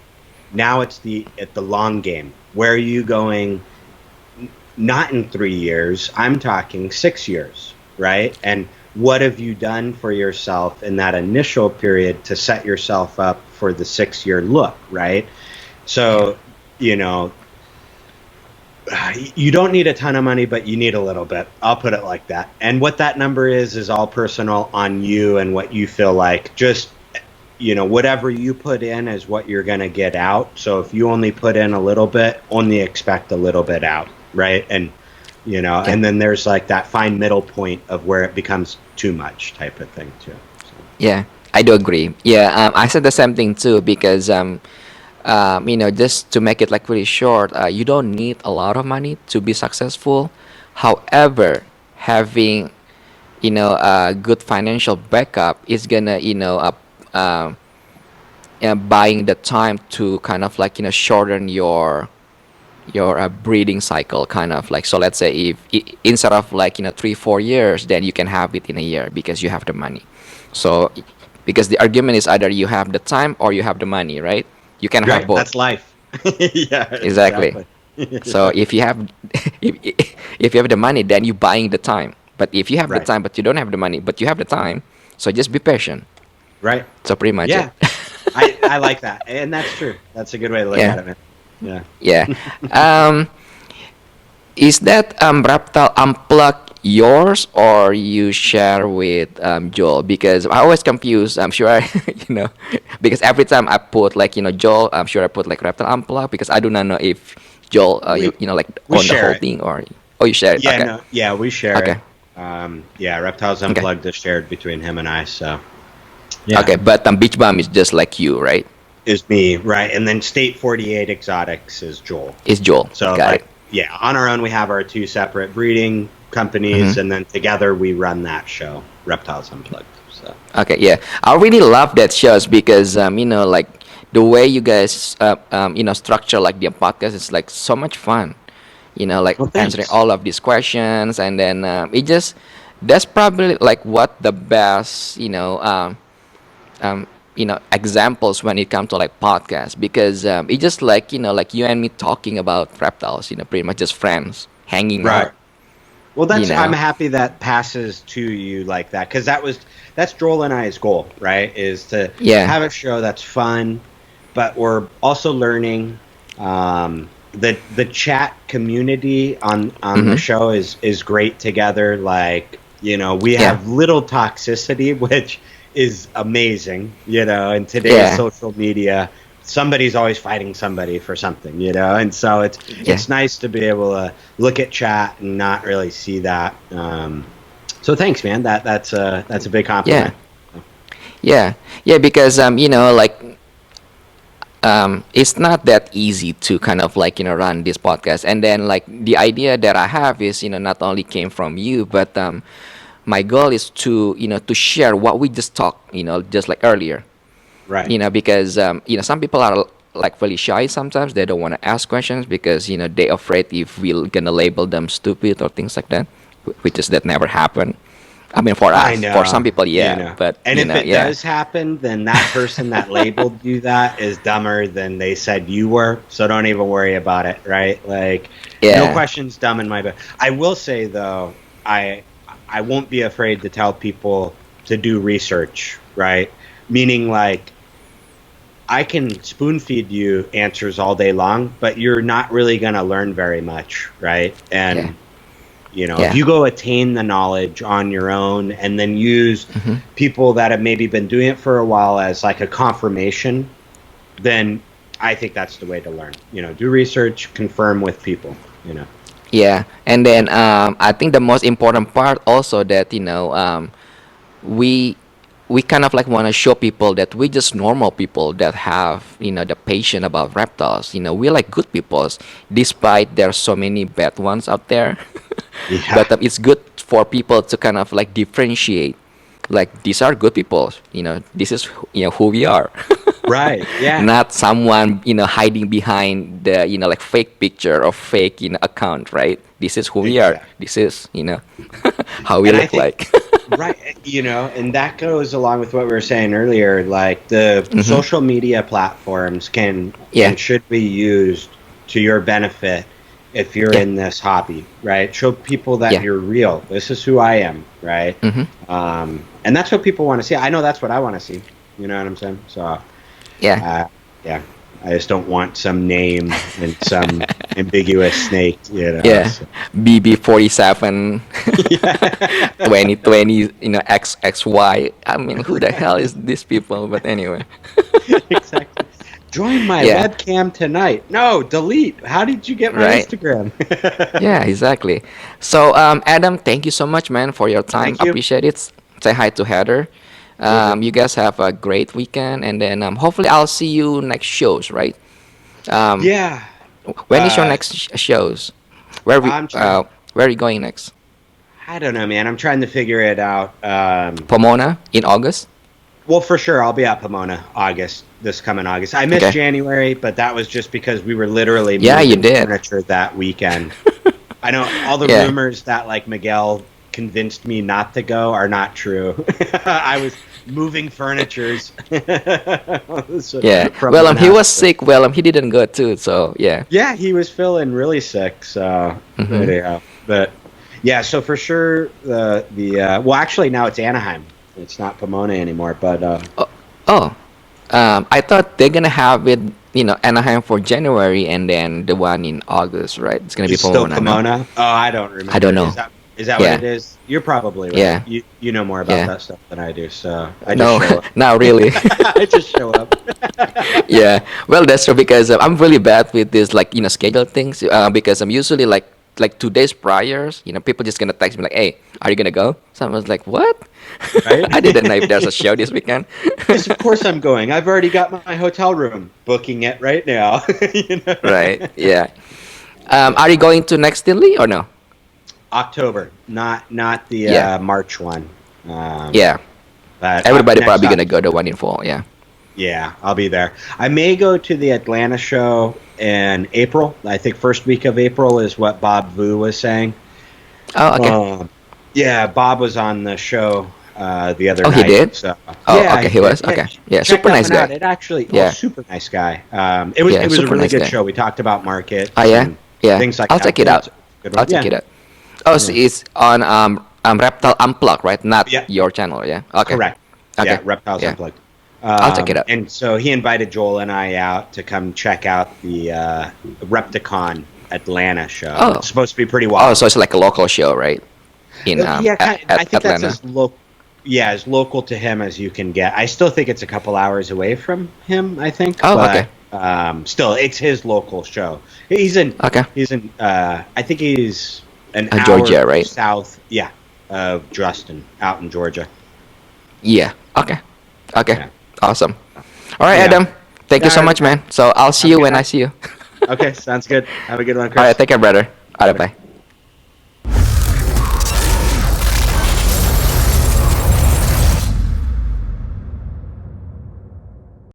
Speaker 2: Now it's at the long game. Where are you going? Not in 3 years. I'm talking 6 years, right? And what have you done for yourself in that initial period to set yourself up for the 6-year look, right? So, you don't need a ton of money, but you need a little bit. I'll put it like that. And what that number is all personal on you and what you feel like. Just, whatever you put in is what you're going to get out. So if you only put in a little bit, only expect a little bit out, right? And, and then there's like that fine middle point of where it becomes too much type of thing too. So.
Speaker 1: Yeah, I do agree. Yeah, I said the same thing too because just to make it like really short, you don't need a lot of money to be successful. However, having a good financial backup is gonna buying the time to kind of like shorten your breeding cycle, kind of like. So let's say if instead of like 3-4 years, then you can have it in a year because you have the money. So because the argument is either you have the time or you have the money, right? You can have
Speaker 2: Right,
Speaker 1: both.
Speaker 2: that's life. Yeah,
Speaker 1: Exactly.
Speaker 2: exactly.
Speaker 1: So if you have if, if you have the money, then you buying the time. But if you have the
Speaker 2: Right,
Speaker 1: time but you don't have the money, but you have the time, so just be patient.
Speaker 2: right.
Speaker 1: So pretty much it.
Speaker 2: Yeah, I like that, and that's true. That's a good way to look
Speaker 1: Yeah.
Speaker 2: at it, man. Yeah.
Speaker 1: Yeah. Is that reptile unplug yours or you share with Joel? Because I always confuse. I'm sure because every time I put like Joel, I'm sure I put like Reptile Unplugged because I do not know if Joel
Speaker 2: We
Speaker 1: like
Speaker 2: we
Speaker 1: on the
Speaker 2: share
Speaker 1: whole
Speaker 2: it.
Speaker 1: thing or you share it.
Speaker 2: Yeah,
Speaker 1: Okay,
Speaker 2: no, yeah, we share it.
Speaker 1: okay,
Speaker 2: Yeah, Reptiles
Speaker 1: okay,
Speaker 2: Unplugged is shared between him and I. So yeah,
Speaker 1: okay. But Beach Bum is just like you, right?
Speaker 2: is me, right? And then State 48 Exotics is Joel.
Speaker 1: It's Joel.
Speaker 2: So
Speaker 1: Got it.
Speaker 2: like, yeah, on our own we have our two separate breeding companies,
Speaker 1: Mm-hmm.
Speaker 2: and then together we run that show, Reptiles Unplugged. So
Speaker 1: Okay, yeah, I really love that shows because like the way you guys structure like the podcast is like so much fun. Like
Speaker 2: well,
Speaker 1: answering
Speaker 2: thanks.
Speaker 1: all of these questions, and then it just that's probably like what the best examples when it comes to like podcasts because it's just like like you and me talking about reptiles, pretty much just friends hanging
Speaker 2: Right.
Speaker 1: out.
Speaker 2: Well,
Speaker 1: You
Speaker 2: that's I'm
Speaker 1: know,
Speaker 2: happy that passes to you like that because that's Joel and I's goal, right? Is to
Speaker 1: yeah.
Speaker 2: have a show that's fun, but we're also learning. The chat community on the
Speaker 1: Mm-hmm.
Speaker 2: show is great together. Like we
Speaker 1: Yeah.
Speaker 2: have little toxicity, which is amazing. In today's
Speaker 1: Yeah.
Speaker 2: social media, somebody's always fighting somebody for something. And so
Speaker 1: Yeah.
Speaker 2: it's nice to be able to look at chat and not really see that. So thanks, man. That's a big
Speaker 1: Yeah.
Speaker 2: compliment.
Speaker 1: Yeah. Yeah. Because like it's not that easy to kind of like run this podcast, and then like the idea that I have is not only came from you, but my goal is to to share what we just talked just like earlier.
Speaker 2: Right.
Speaker 1: Because some people are like really shy sometimes. They don't want to ask questions because they afraid if we're gonna label them stupid or things like that, which is that never happen. I mean, for
Speaker 2: I
Speaker 1: us, for some
Speaker 2: know,
Speaker 1: people, yeah, but
Speaker 2: And if it
Speaker 1: yeah,
Speaker 2: does happen, then that person that labeled you that is dumber than they said you were. So don't even worry about it, right? Like, no
Speaker 1: yeah,
Speaker 2: questions dumb in my book. I will say though, I won't be afraid to tell people to do research, right? Meaning like I can spoon feed you answers all day long, but you're not really going to learn very much, right?
Speaker 1: yeah,
Speaker 2: And if
Speaker 1: yeah,
Speaker 2: you go attain the knowledge on your own and then use
Speaker 1: hmm,
Speaker 2: people that have maybe been doing it for a while as like a confirmation, then I think that's the way to learn. Do research, confirm with people,
Speaker 1: yeah. And then I think the most important part also that we we kind of like want to show people that we just normal people that have the passion about reptiles. We're like good peoples despite there's so many bad ones out there.
Speaker 2: Yeah.
Speaker 1: But it's good for people to kind of like differentiate, like these are good people, this is who we are.
Speaker 2: Right. Yeah.
Speaker 1: Not someone hiding behind the like fake picture or fake account, right? This is who we are,
Speaker 2: Exactly.
Speaker 1: this is how we
Speaker 2: And I
Speaker 1: look
Speaker 2: think
Speaker 1: like.
Speaker 2: right, and that goes along with what we were saying earlier. Like the
Speaker 1: Hmm.
Speaker 2: social media platforms can
Speaker 1: Yeah,
Speaker 2: and should be used to your benefit if you're
Speaker 1: yeah,
Speaker 2: in this hobby, right? Show people that
Speaker 1: yeah.
Speaker 2: you're real. This is who I am, right?
Speaker 1: Hmm.
Speaker 2: And that's what people want to see. I know that's what I want to see. You know what I'm saying? So,
Speaker 1: Yeah.
Speaker 2: yeah, I just don't want some name and some ambiguous snake.
Speaker 1: Yeah,
Speaker 2: So.
Speaker 1: BB47
Speaker 2: Yeah.
Speaker 1: 2020, XXY. I mean, who the hell is these people? But anyway.
Speaker 2: Exactly. Join my
Speaker 1: Yeah,
Speaker 2: webcam tonight. No, delete. How did you get my
Speaker 1: right.
Speaker 2: Instagram?
Speaker 1: Yeah, exactly. So, Adam, thank you so much, man, for your time.
Speaker 2: Thank you.
Speaker 1: Appreciate it. Say hi to Heather.
Speaker 2: Will do.
Speaker 1: You guys have a great weekend, and then hopefully I'll see you next shows, right? Um,
Speaker 2: Yeah.
Speaker 1: when is your
Speaker 2: Uh,
Speaker 1: next shows? Where we
Speaker 2: I'm trying.
Speaker 1: where are you going next?
Speaker 2: I don't know, man. I'm trying to figure it out.
Speaker 1: Pomona in August.
Speaker 2: Well, for sure, I'll be at Pomona this coming August. I missed
Speaker 1: Okay.
Speaker 2: January, but that was just because we were literally
Speaker 1: Yeah, you
Speaker 2: moving
Speaker 1: did.
Speaker 2: furniture that weekend. I know all the
Speaker 1: Yeah.
Speaker 2: rumors that like Miguel convinced me not to go are not true. I was moving furnitures. So,
Speaker 1: Yeah.
Speaker 2: from
Speaker 1: Well,
Speaker 2: one
Speaker 1: he
Speaker 2: house
Speaker 1: was
Speaker 2: to-
Speaker 1: sick. Well, he didn't go too. So yeah.
Speaker 2: Yeah, he was feeling really sick. So
Speaker 1: Hmm.
Speaker 2: anyhow, but yeah, so for sure the well, actually now it's Anaheim. It's not Pomona anymore, but
Speaker 1: Oh, oh. I thought they're gonna have it, Anaheim for January, and then the one in August, right? It's gonna be
Speaker 2: it's still
Speaker 1: Pomona, no?
Speaker 2: Pomona. Oh, I don't remember.
Speaker 1: I don't know.
Speaker 2: Is that Is that
Speaker 1: Yeah.
Speaker 2: what it is? You're probably right.
Speaker 1: Yeah.
Speaker 2: You know more about
Speaker 1: Yeah.
Speaker 2: that stuff than I do, so I
Speaker 1: No,
Speaker 2: just show up.
Speaker 1: not really.
Speaker 2: I just show up.
Speaker 1: Yeah, well, that's true because I'm really bad with this, like, schedule things. Because I'm usually like 2 days prior. People just gonna text me like, "Hey, are you gonna go?" So I was like, "What?"
Speaker 2: Right?
Speaker 1: I didn't know if there's a show this weekend.
Speaker 2: Yes, of course I'm going. I've already got my hotel room, booking it right now. You know?
Speaker 1: Right? Yeah. Are you going to next Stanley or no?
Speaker 2: October, not the
Speaker 1: Yeah.
Speaker 2: March one.
Speaker 1: Yeah.
Speaker 2: But
Speaker 1: Everybody
Speaker 2: next
Speaker 1: probably gonna go
Speaker 2: October.
Speaker 1: the one in fall. Yeah.
Speaker 2: Yeah, I'll be there. I may go to the Atlanta show in April. I think first week of April is what Bob Vu was saying.
Speaker 1: Oh, okay.
Speaker 2: Yeah, Bob was on the show the other
Speaker 1: Oh,
Speaker 2: night.
Speaker 1: he did?
Speaker 2: So,
Speaker 1: Oh,
Speaker 2: yeah,
Speaker 1: okay. He was
Speaker 2: yeah,
Speaker 1: okay. Yeah,
Speaker 2: check
Speaker 1: super
Speaker 2: that
Speaker 1: nice
Speaker 2: one out.
Speaker 1: guy.
Speaker 2: It actually,
Speaker 1: Yeah.
Speaker 2: super nice guy. It was
Speaker 1: Yeah,
Speaker 2: a
Speaker 1: super
Speaker 2: really
Speaker 1: nice
Speaker 2: good
Speaker 1: guy.
Speaker 2: show. We talked about market.
Speaker 1: Oh yeah.
Speaker 2: and
Speaker 1: Yeah.
Speaker 2: things like
Speaker 1: I'll
Speaker 2: that.
Speaker 1: check it
Speaker 2: Yeah,
Speaker 1: out.
Speaker 2: it's a good one.
Speaker 1: I'll check
Speaker 2: Yeah.
Speaker 1: it out. Oh, so it's on Reptile Unplugged, right? Not
Speaker 2: Yeah.
Speaker 1: your channel, yeah. Okay.
Speaker 2: Correct.
Speaker 1: Okay.
Speaker 2: Yeah, Reptiles
Speaker 1: Yeah.
Speaker 2: Unplugged.
Speaker 1: I'll check it out.
Speaker 2: And so he invited Joel and I out to come check out the Repticon Atlanta show.
Speaker 1: Oh.
Speaker 2: It's supposed to be pretty
Speaker 1: Oh,
Speaker 2: wild.
Speaker 1: so it's like a local show, right? In
Speaker 2: Yeah, I think
Speaker 1: Atlanta.
Speaker 2: that's as local to him as you can get. I still think it's a couple hours away from him. I think.
Speaker 1: Oh,
Speaker 2: but,
Speaker 1: okay.
Speaker 2: Still, it's his local show. He's in.
Speaker 1: Okay.
Speaker 2: He's in. I think he's an hour
Speaker 1: Georgia, right?
Speaker 2: south. Yeah, of Justin, out in Georgia.
Speaker 1: Yeah. Okay. Okay.
Speaker 2: Yeah.
Speaker 1: Awesome. All right,
Speaker 2: Yeah.
Speaker 1: Adam. Thank you so
Speaker 2: All right.
Speaker 1: much, man. So I'll see you
Speaker 2: Okay.
Speaker 1: when I see you.
Speaker 2: Okay, sounds good. Have a good one, Chris.
Speaker 1: All right. Take care, brother. All right. Bye.